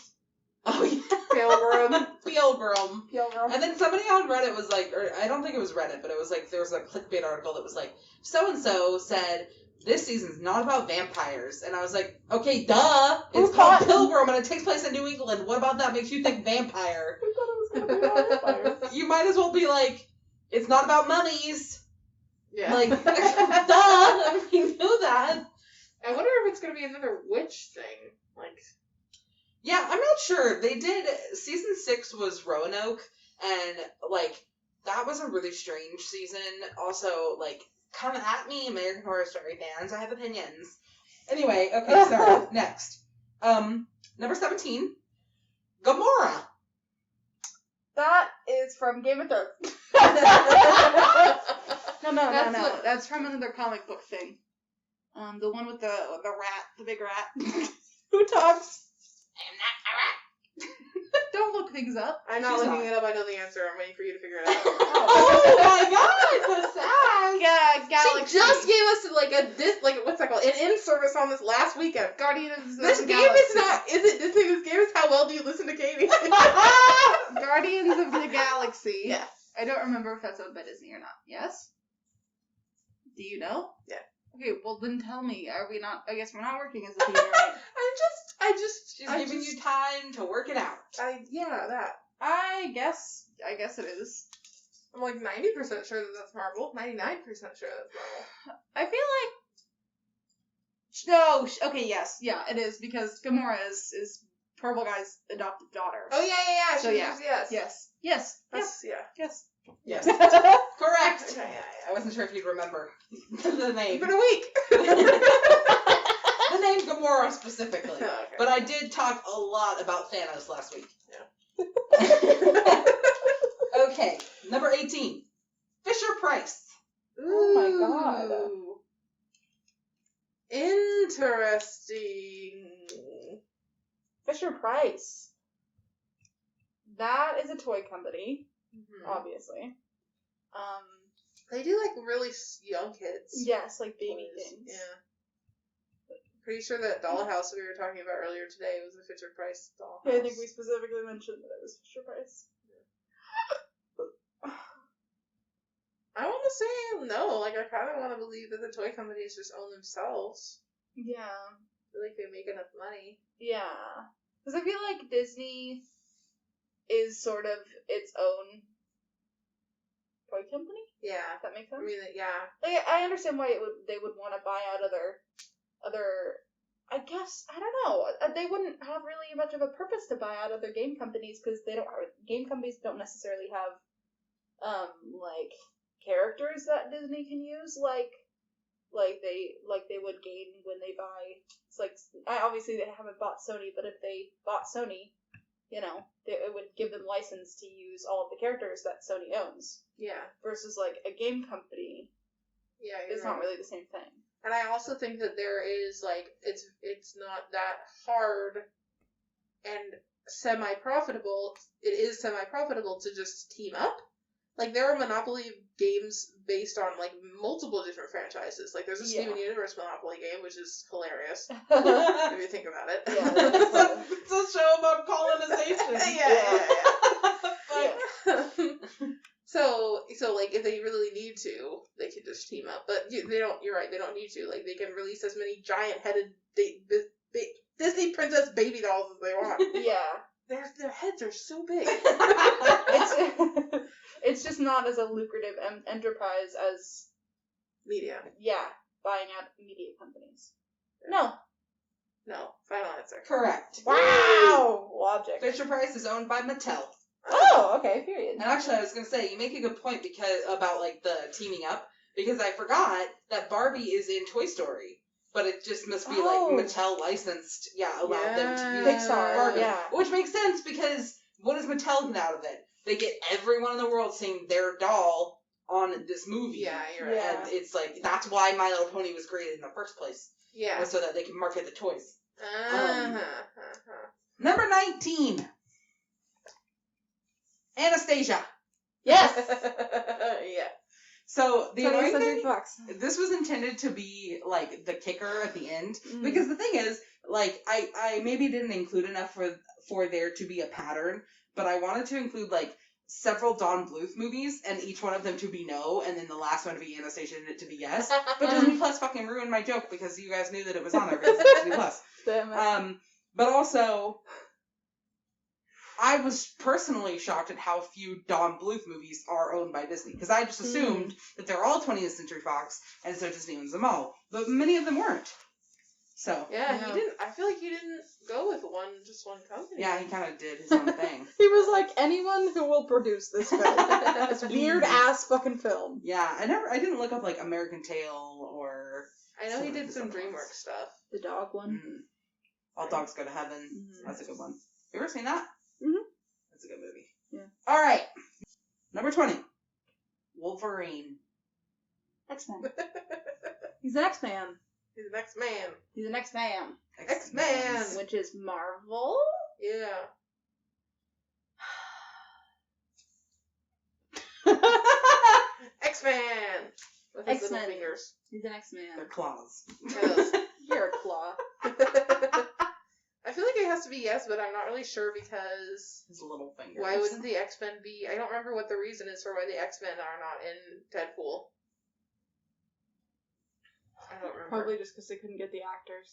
Oh, yeah. Pilgrim. Pilgrim. Pilgrim. And then somebody on Reddit was like, or I don't think it was Reddit, but it was like, there was a clickbait article that was like, so-and-so said, this season's not about vampires. And I was like, okay, duh. It's Who called thought- Pilgrim and it takes place in New England. What about that makes you think vampire? Who thought it was gonna be about vampires? You might as well be like, it's not about mummies. Yeah. Like, duh. We knew that. I wonder if it's gonna be another witch thing. Like, Yeah, I'm not sure. They did, season 6 was Roanoke, and, like, that was a really strange season. Also, like, come at me, American Horror Story fans. I have opinions. Anyway, okay, sorry. Next. Number 17, Gamora. That is from Game of Thrones. No, That's no. what- That's from another comic book thing. The one with the rat, the big rat. Who talks? Don't look things up. I'm not She's looking not. it up. I know the answer. I'm waiting for you to figure it out. Oh my god, the sad. Yeah, Galaxy. She just gave us what's that called? An in-service on this last weekend. Guardians This of game the Galaxy. is not. Is it Disney? This game is how well do you listen to Katie? Guardians of the Galaxy. Yeah. I don't remember if that's owned by Disney or not. Yes? Do you know? Yeah. Okay, well then tell me. Are we not? I guess we're not working as a team, right? She's giving you time to work it out. That. I guess it is. I'm like 90% sure that that's Marvel. 99% sure that's Marvel. I feel like no. Okay, yes, yeah, it is because Gamora is Purple Guy's adopted daughter. Oh yeah. So, yeah. Yes. Yes. That's, yeah. Yes. Yes. Yes. Correct. Okay, I wasn't sure if you'd remember the name. It's been a week. The name Gamora specifically. Okay. But I did talk a lot about Thanos last week. Yeah. Okay, number 18. Fisher Price. Oh my god. Ooh. Interesting. Fisher Price. That is a toy company, Mhm. obviously. They do like really young kids. Yes, like baby toys. things. Yeah. Pretty sure that dollhouse we were talking about earlier today was a Fisher Price dollhouse. Yeah, I think we specifically mentioned that it was Fisher Price. I want to say no. Like, I kind of want to believe that the toy companies just own themselves. Yeah. I feel like they make enough money. Yeah. Because I feel like Disney is sort of its own toy company. Yeah. If that makes sense. I mean, yeah. Like, I understand why they would want to buy out other. I guess I don't know. They wouldn't have really much of a purpose to buy out other game companies because game companies don't necessarily have like characters that Disney can use like they would gain when they buy. It's like obviously they haven't bought Sony, but if they bought Sony, you know, it would give them license to use all of the characters that Sony owns. Yeah. Versus like a game company, Yeah. it's not really the same thing. And I also think that there is, like, it's not that hard and semi-profitable, it is semi-profitable to just team up. Like, there are Monopoly games based on, like, multiple different franchises. Like, there's a Steven Universe Monopoly game, which is hilarious, if you think about it. Yeah, it's a show about colonization. So, like, if they really need to, they can just team up. But they don't, you're right, they don't need to. Like, they can release as many giant-headed Disney princess baby dolls as they want. Yeah. Their heads are so big. It's just not as a lucrative enterprise as Media. buying out media companies. No. Final answer. Correct. Wow. Logic. Fisher Price is owned by Mattel. Oh, okay. Period. And actually, I was gonna say, you make a good point about like the teaming up, because I forgot that Barbie is in Toy Story, but it just must be like Mattel licensed. Allowed them to use Pixar. Barbie, Yeah. which makes sense because what does Mattel get out of it? They get everyone in the world seeing their doll on this movie. Yeah, you're right. Yeah. And it's like, that's why My Little Pony was created in the first place. Yeah. Was so that they can market the toys. Uh-huh. Number 19. Anastasia. Yes. Yeah. So the annoying 20th Century thing, Fox. this was intended to be like the kicker at the end, Mm. because the thing is, like, I maybe didn't include enough for there to be a pattern, but I wanted to include like several Don Bluth movies, and each one of them to be no, and then the last one to be Anastasia and it to be yes. But Disney Plus fucking ruined my joke because you guys knew that it was on there because it's Disney Plus. Damn it. But also, I was personally shocked at how few Don Bluth movies are owned by Disney, because I just assumed that they're all 20th Century Fox, and so Disney owns them all. But many of them weren't. So. Yeah, he didn't. I feel like he didn't go with one company. Yeah, he kind of did his own thing. He was like, anyone who will produce this film. This weird ass fucking film. Yeah, I didn't look up like American Tail or. I know he did some DreamWorks stuff. The dog one. Mm. All Dogs Go to Heaven. Mm-hmm. That's a good one. You ever seen that? Mm-hmm. That's a good movie. Yeah. All right. Number 20. Wolverine. X-Men. He's an X-Man. He's an X-Man. He's an X-Man. X-Man. Which is Marvel? Yeah. X-Man. With his little X-Men. fingers. He's an X-Man. Their claws. Yes. You're a claw. I feel like it has to be yes, but I'm not really sure because His little fingers. why wouldn't the X-Men be? I don't remember what the reason is for why the X-Men are not in Deadpool. I don't remember. Probably just because they couldn't get the actors.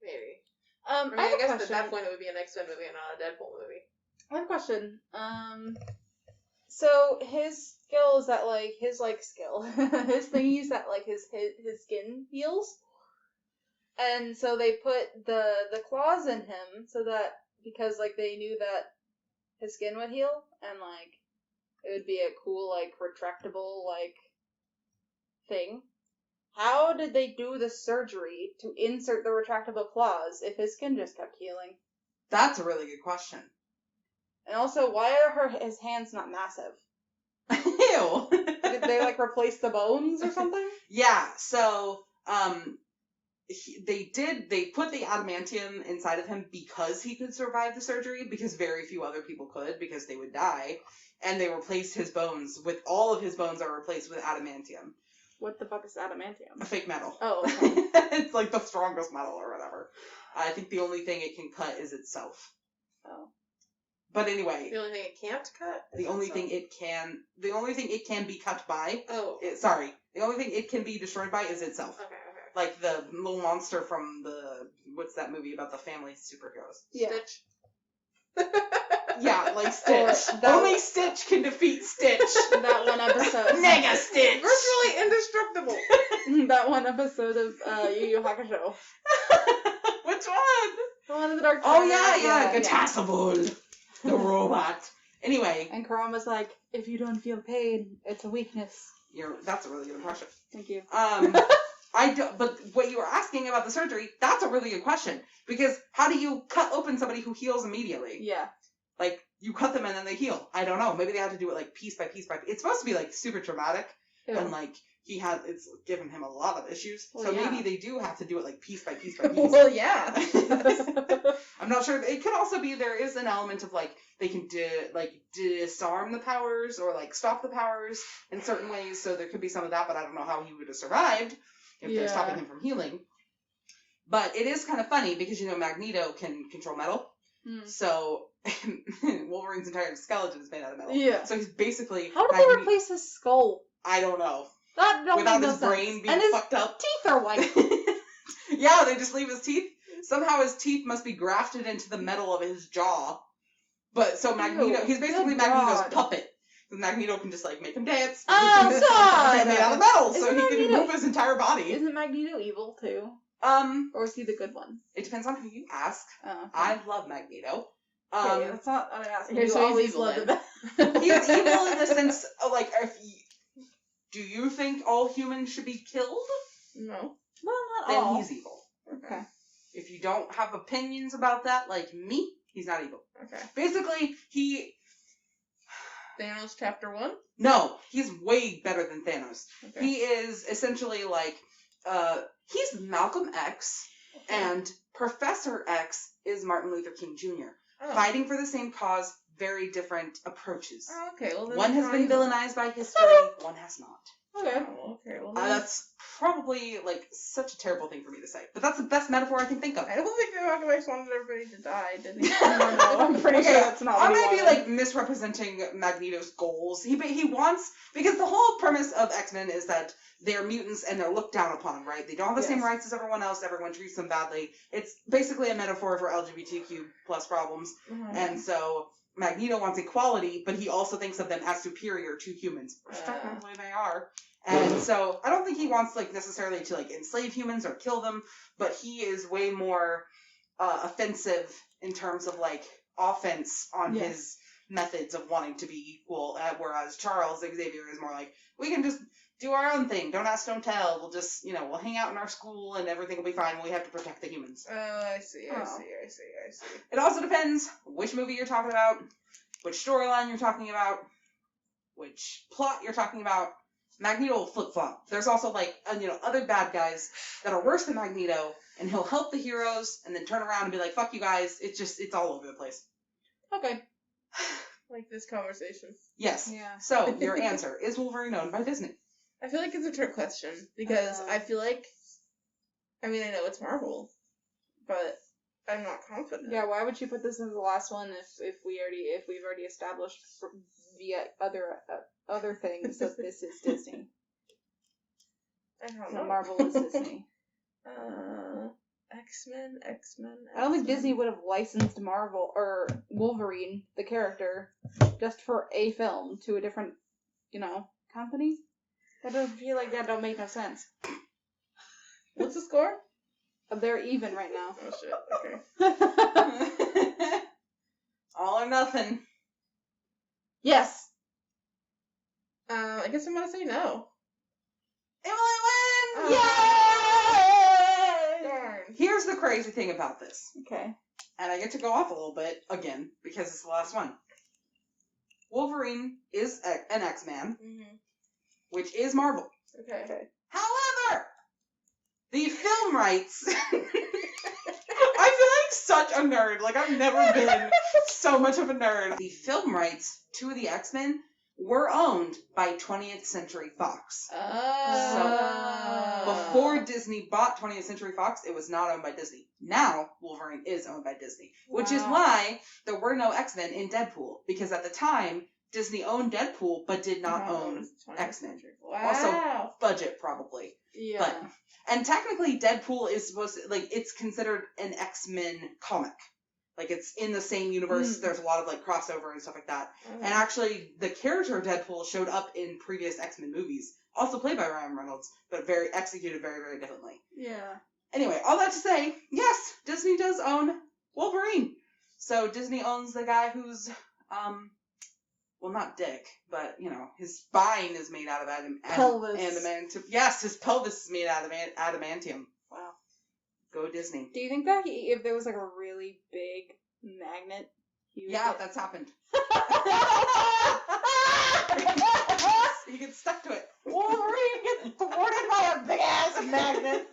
Maybe. I I mean, have I a guess question. at that point it would be an X-Men movie and not a Deadpool movie. I have a question. So his skill is that like his skill, his thingy is that like his skin heals, and so they put the claws in him so that because like they knew that his skin would heal and like it would be a cool like retractable like thing. How did they do the surgery to insert the retractable claws if his skin just kept healing? That's a really good question. And also, why are his hands not massive? Ew. Did they like replace the bones or something? Yeah, so they put the adamantium inside of him because he could survive the surgery, because very few other people could, because they would die, and they replaced his bones with, all of his bones are replaced with adamantium. What the fuck is adamantium? A fake metal. Oh, okay. It's like the strongest metal or whatever. I think the only thing it can cut is itself. Oh. But anyway, The only thing it can't cut. the only thing it can be cut by. Oh. The only thing it can be destroyed by is itself. Okay. Like the little monster from what's that movie about the family superheroes? Yeah. Stitch. Yeah, like Stitch. Only Stitch can defeat Stitch. That one episode. Mega Stitch. Virtually indestructible. That one episode of Yu Yu Hakusho. Which one? The one in the dark. Oh yeah, Gatasable, the robot. Anyway, And Kurama's like, if you don't feel pain, it's a weakness. that's a really good impression. Thank you. But what you were asking about the surgery, that's a really good question. Because how do you cut open somebody who heals immediately? Yeah. Like, you cut them and then they heal. I don't know. Maybe they had to do it, like, piece by piece by piece. It's supposed to be, like, super traumatic. Ew. And, like, it's given him a lot of issues. Well, so yeah. maybe they do have to do it, like, piece by piece by piece. Well, yeah. I'm not sure. It could also be there is an element of like they can disarm the powers or like stop the powers in certain ways. So there could be some of that, but I don't know how he would have survived if they're stopping him from healing. But it is kind of funny because Magneto can control metal. So Wolverine's entire skeleton is made out of metal. Yeah. So he's basically How did they replace his skull? I don't know. That don't Without make no his sense. brain being and his fucked up. teeth are white. Yeah, they just leave his teeth. Somehow his teeth must be grafted into the metal of his jaw. But so Magneto, he's basically Magneto's puppet. Magneto can just like make him dance. Oh God! He's made out of metal, Isn't so he can move his entire body. Isn't Magneto evil too? Or is he the good one? It depends on who you ask. Oh, okay. I love Magneto. Okay, that's not what I'm asking. Okay, You so he's always evil love then. the best. He's evil in the sense of like, do you think all humans should be killed? No. Well, not Then all. he's evil. Okay. If you don't have opinions about that, like me, he's not evil. Okay. Basically, Thanos chapter 1? No, he's way better than Thanos. Okay. He is essentially like, he's Malcolm X, and Professor X is Martin Luther King Jr. Oh. Fighting for the same cause, very different approaches. Oh, okay. Well, then One has it's been not evil. villainized by history, one has not. Okay. Oh, okay. Well, then That's probably like such a terrible thing for me to say, but that's the best metaphor I can think of. I don't think Malcolm X wanted everybody to die, did he? No, I'm pretty sure that's not I what he might be wanted. like misrepresenting Magneto's goals. He wants, because the whole premise of X-Men is that they're mutants and they're looked down upon, right? They don't have the same rights as everyone else. Everyone treats them badly. It's basically a metaphor for LGBTQ plus problems. Mhm. And so Magneto wants equality, but he also thinks of them as superior to humans. Which technically they are. And so I don't think he wants like necessarily to like enslave humans or kill them, but he is way more offensive in terms of like offense on his methods of wanting to be equal, whereas Charles Xavier is more like, we can just do our own thing, don't ask, don't tell, we'll just, we'll hang out in our school and everything will be fine, we have to protect the humans. Oh, I see. It also depends which movie you're talking about, which storyline you're talking about, which plot you're talking about. Magneto will flip-flop. There's also, like, other bad guys that are worse than Magneto, and he'll help the heroes, and then turn around and be like, fuck you guys, it's all over the place. Okay. Like this conversation. Yes. Yeah. So, your answer, is Wolverine owned by Disney? I feel like it's a trick question, because I feel like, I know it's Marvel, but I'm not confident. Yeah, why would you put this as the last one if we've already established via other things that this is Disney? I don't So know. Marvel is Disney. X-Men. I don't think Disney would have licensed Marvel or Wolverine, the character, just for a film to a different, company. That doesn't feel like that don't make no sense. What's the score? They're even right now. Oh shit, okay. All or nothing. Yes. I guess I'm gonna say no. Emily wins! Oh. Yay! Darn. Here's the crazy thing about this. Okay. And I get to go off a little bit, again, because it's the last one. Wolverine is an X-Man, Mm-hmm. which is Marvel. Okay. However, the film rights... I feel like such a nerd. Like, I've never been so much of a nerd. The film rights to the X-Men were owned by 20th Century Fox. Oh. Before Disney bought 20th Century Fox, it was not owned by Disney. Now, Wolverine is owned by Disney. Which is why there were no X-Men in Deadpool. Because at the time, Disney owned Deadpool, but did not own X-Men. Wow. Also, budget, probably. Yeah. And technically, Deadpool is supposed to, like, it's considered an X-Men comic. Like, it's in the same universe. There's a lot of, like, crossover and stuff like that. Okay. And actually, the character of Deadpool showed up in previous X-Men movies. Also played by Ryan Reynolds, but executed very, very differently. Yeah. Anyway, all that to say, yes, Disney does own Wolverine. So Disney owns the guy who's, well, not dick, but, his spine is made out of Pelvis. adamantium. Yes, his pelvis is made out of adamantium. Wow. Go Disney. Do you think that if there was like a really big magnet, he would Yeah, get... that's happened. You get stuck to it. Wolverine gets thwarted by a big ass magnet.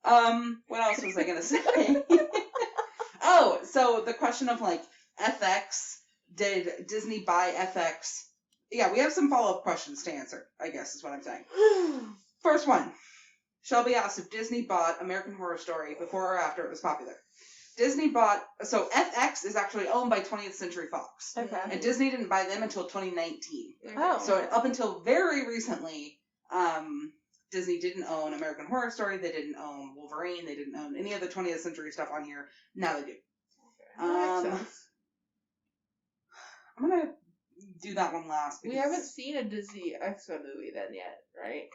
What else was I gonna say? Oh, so the question of like FX, did Disney buy FX? Yeah, we have some follow-up questions to answer, I guess is what I'm saying. First one. Shelby asked if Disney bought American Horror Story before or after it was popular. Disney bought, so FX is actually owned by 20th Century Fox. Okay. And Disney didn't buy them until 2019. Oh. So up until very recently, Disney didn't own American Horror Story, they didn't own Wolverine, they didn't own any of the 20th Century stuff on here. Now they do. That makes sense. I'm gonna do that one last. We haven't seen a Disney X-Men movie then yet, right?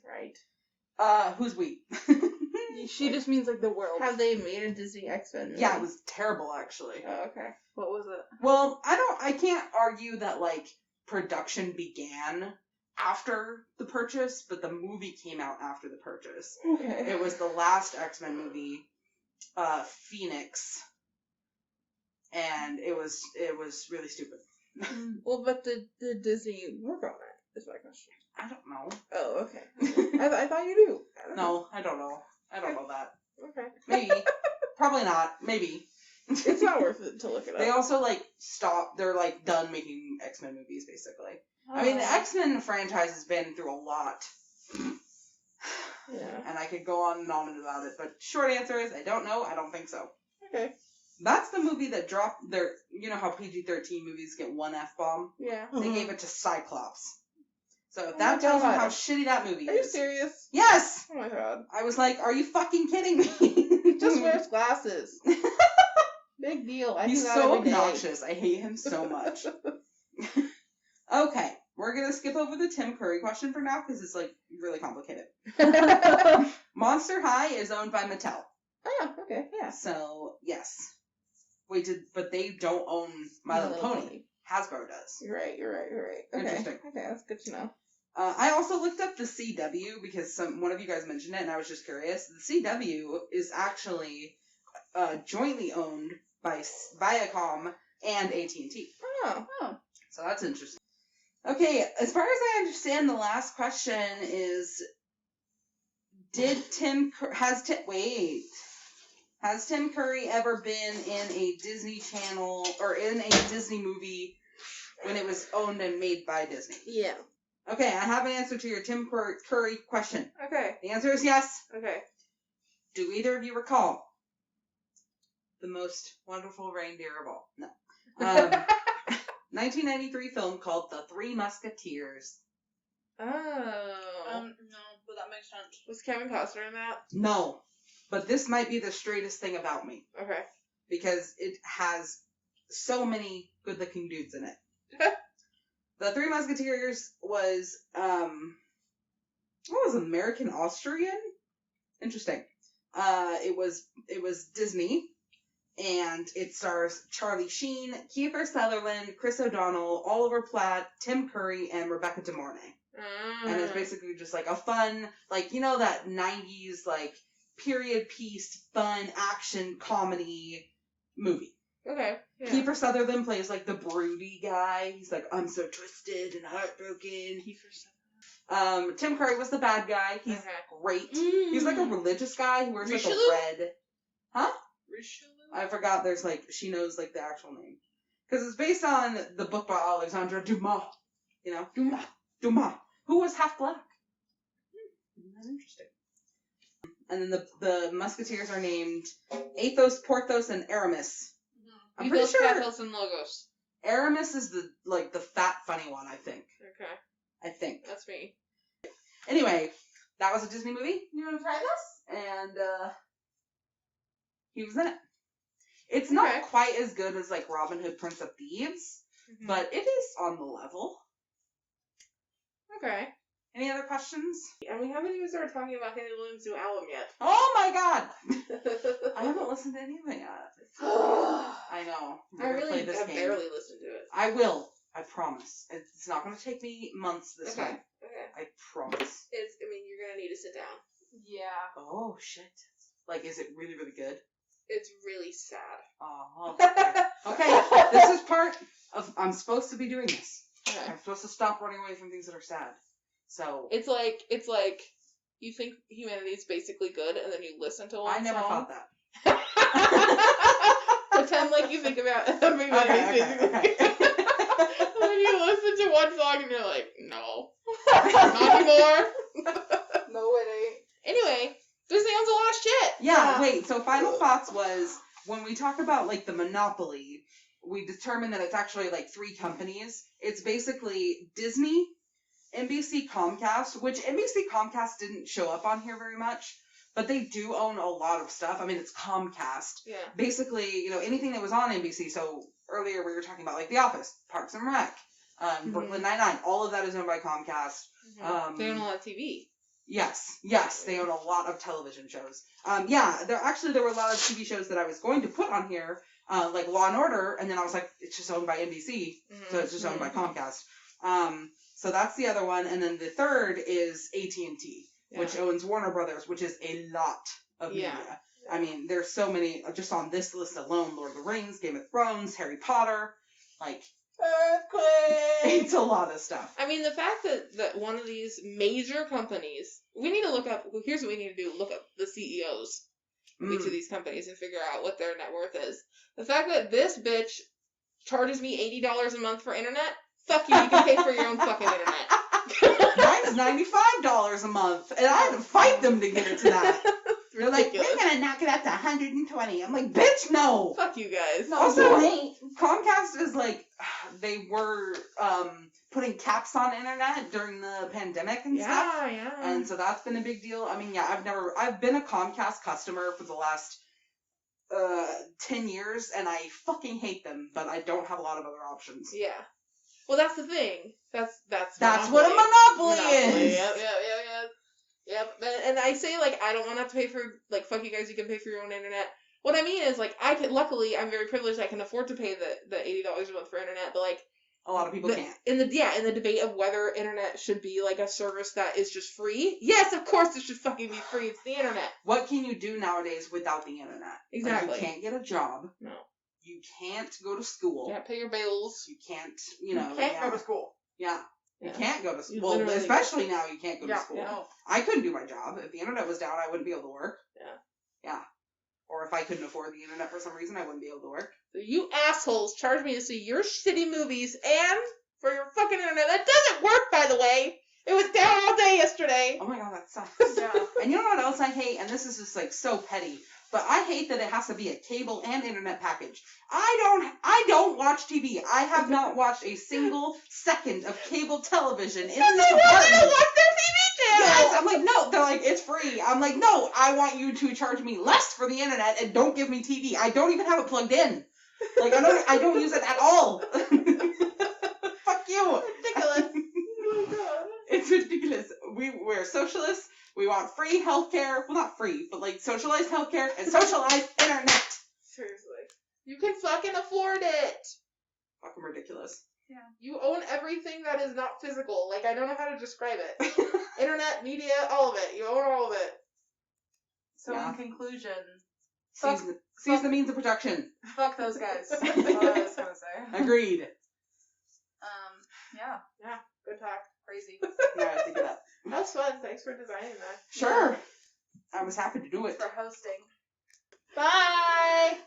Right? Who's we? She just means like the world. Have they made a Disney X-Men movie? Yeah, it was terrible actually. Oh, okay. What was it? Well, I can't argue that like production began after the purchase, but the movie came out after the purchase. Okay. It was the last X-Men movie, Phoenix, and it was really stupid. Well, but did Disney work on it? Is my question. I don't know. Oh, okay. I thought you knew. No, I don't know. I don't know that. Okay. Maybe. Probably not. Maybe. It's not worth it to look it up. They also like stopped. They're like done making X-Men movies, basically. I mean, the X-Men franchise has been through a lot. Yeah. And I could go on and on about it, but short answer is I don't know. I don't think so. Okay. That's the movie that dropped their. You know how PG-13 movies get one F-bomb? Yeah. They gave it to Cyclops. So Oh that my tells you God. how shitty that movie Are you is. serious? Yes! Oh my god. I was like, are you fucking kidding me? Just wears glasses. Big deal. I He's do that so every day. obnoxious. I hate him so much. Okay, we're gonna skip over the Tim Curry question for now because it's like really complicated. Monster High is owned by Mattel. Oh, okay, yeah. So yes, but they don't own My Little Pony. Hasbro does. You're right. Okay. Interesting. Okay, that's good to know. I also looked up the CW because one of you guys mentioned it, and I was just curious. The CW is actually jointly owned by Viacom and AT&T. Oh. So that's interesting. Okay, as far as I understand, the last question is: Has Tim Curry ever been in a Disney Channel or in a Disney movie when it was owned and made by Disney? Yeah. Okay, I have an answer to your Tim Curry question. Okay. The answer is yes. Okay. Do either of you recall the most wonderful reindeer of all? No. 1993 film called The Three Musketeers. Oh. No, but that makes sense. Was Kevin Costner in that? No, but this might be the straightest thing about me Okay. because it has so many good-looking dudes in it. The Three Musketeers was American Austrian? Interesting. It was Disney, and it stars Charlie Sheen, Kiefer Sutherland, Chris O'Donnell, Oliver Platt, Tim Curry, and Rebecca De Mornay. And it's basically just like a fun, like, you know, that 90s like period piece, fun action comedy movie. Okay. Yeah. Kiefer Sutherland plays like the broody guy. He's like, I'm so twisted and heartbroken. Tim Curry was the bad guy. He's great. He's like a religious guy who wears like a red. Huh? Richelieu? I forgot there's like, she knows like the actual name. Because it's based on the book by Alexandre Dumas. You know? Dumas. Who was half black. Isn't that interesting? And then the Musketeers are named Athos, Porthos, and Aramis. I'm pretty sure Pathos, and Logos. Aramis is the fat funny one, I think. Okay. I think. That's me. Anyway, that was a Disney movie. You want to try this? And he was in it. It's not quite as good as like Robin Hood, Prince of Thieves, but it is on the level. Okay. Any other questions? And we haven't even started talking about Kenny Williams' new album yet. Oh my god! I haven't listened to anything yet. I know. I really this have game. barely listened to it. I will. I promise. It's not going to take me months this time. Okay. I promise. You're going to need to sit down. Yeah. Oh, shit. Like, is it really, really good? It's really sad. Oh, okay. This is part of, I'm supposed to be doing this. Okay. I'm supposed to stop running away from things that are sad. So. It's like you think humanity is basically good, and then you listen to one I never song. thought that. Pretend like you think about everybody basically. Okay. And then you listen to one song and you're like, no. Not anymore. No, it ain't. Anyway, Disney owns a lot of shit. Yeah, wait, so final thoughts was, when we talk about, like, the monopoly, we determined that it's actually, like, 3 companies. It's basically Disney, NBC Comcast, which NBC Comcast didn't show up on here very much, but they do own a lot of stuff. I mean, it's Comcast. Yeah. Basically, anything that was on NBC, so earlier we were talking about, like, The Office, Parks and Rec, Brooklyn Nine-Nine, all of that is owned by Comcast. They own a lot of TV. Yes, they own a lot of television shows. There were a lot of TV shows that I was going to put on here, like Law and Order, and then I was like, it's just owned by NBC, so it's just owned by Comcast. So that's the other one, and then the third is AT&T, which owns Warner Brothers, which is a lot of media. I mean, there's so many, just on this list alone, Lord of the Rings, Game of Thrones, Harry Potter, like, Earthquake! it's a lot of stuff. I mean, the fact that one of these major companies, we need to look up, here's what we need to do, look up the CEOs of each of these companies and figure out what their net worth is. The fact that this bitch charges me $80 a month for internet, fuck you, you can pay for your own fucking internet. Mine's $95 a month, and I had to fight them to get it to that. They're like, we're gonna knock it out to $120. I'm like, bitch, no. Fuck you guys. No, Also, you ain't. Comcast is like, they were putting caps on internet during the pandemic and stuff. Yeah. And so that's been a big deal. I mean, I've been a Comcast customer for the last 10 years, and I fucking hate them, but I don't have a lot of other options. Yeah. Well, that's the thing. That's what a monopoly is. Yep. And I say, like, I don't want to have to pay for, like, fuck you guys, you can pay for your own internet. What I mean is, like, luckily, I'm very privileged, I can afford to pay the $80 a month for internet, but, like, a lot of people can't. In the debate of whether internet should be, like, a service that is just free, yes, of course it should fucking be free, it's the internet. What can you do nowadays without the internet? Exactly. Like, you can't get a job. No. You can't go to school. You can't pay your bills. You can't, You can't go to school. Yeah. You can't go to school. You Well, literally- especially now you can't go to school. Yeah. I couldn't do my job. If the internet was down, I wouldn't be able to work. Yeah. Or if I couldn't afford the internet for some reason, I wouldn't be able to work. So you assholes charge me to see your shitty movies and for your fucking internet. That doesn't work, by the way. It was down all day yesterday. Oh my god, that sucks. Yeah. And you know what else I hate? And this is just like so petty. But I hate that it has to be a cable and internet package. I don't watch TV. I have not watched a single second of cable television in this apartment. watch their TV channel. Yes, I'm like, no. They're like, it's free. I'm like, no, I want you to charge me less for the internet and don't give me TV. I don't even have it plugged in. Like, I don't use it at all. Fuck you. Ridiculous. Oh my god. It's ridiculous. We're socialists. We want free healthcare. Well, not free, but like socialized healthcare and socialized internet. Seriously. You can fucking afford it. Fucking ridiculous. Yeah. You own everything that is not physical. Like, I don't know how to describe it. Internet, media, all of it. You own all of it. So Yeah. in conclusion, Seize the means of production. fuck those guys. That's what I was gonna say. Agreed. Yeah. Good talk. Crazy. Now I have to get up. That was fun. Thanks for designing that. Sure. I was happy to do it. For hosting. Bye!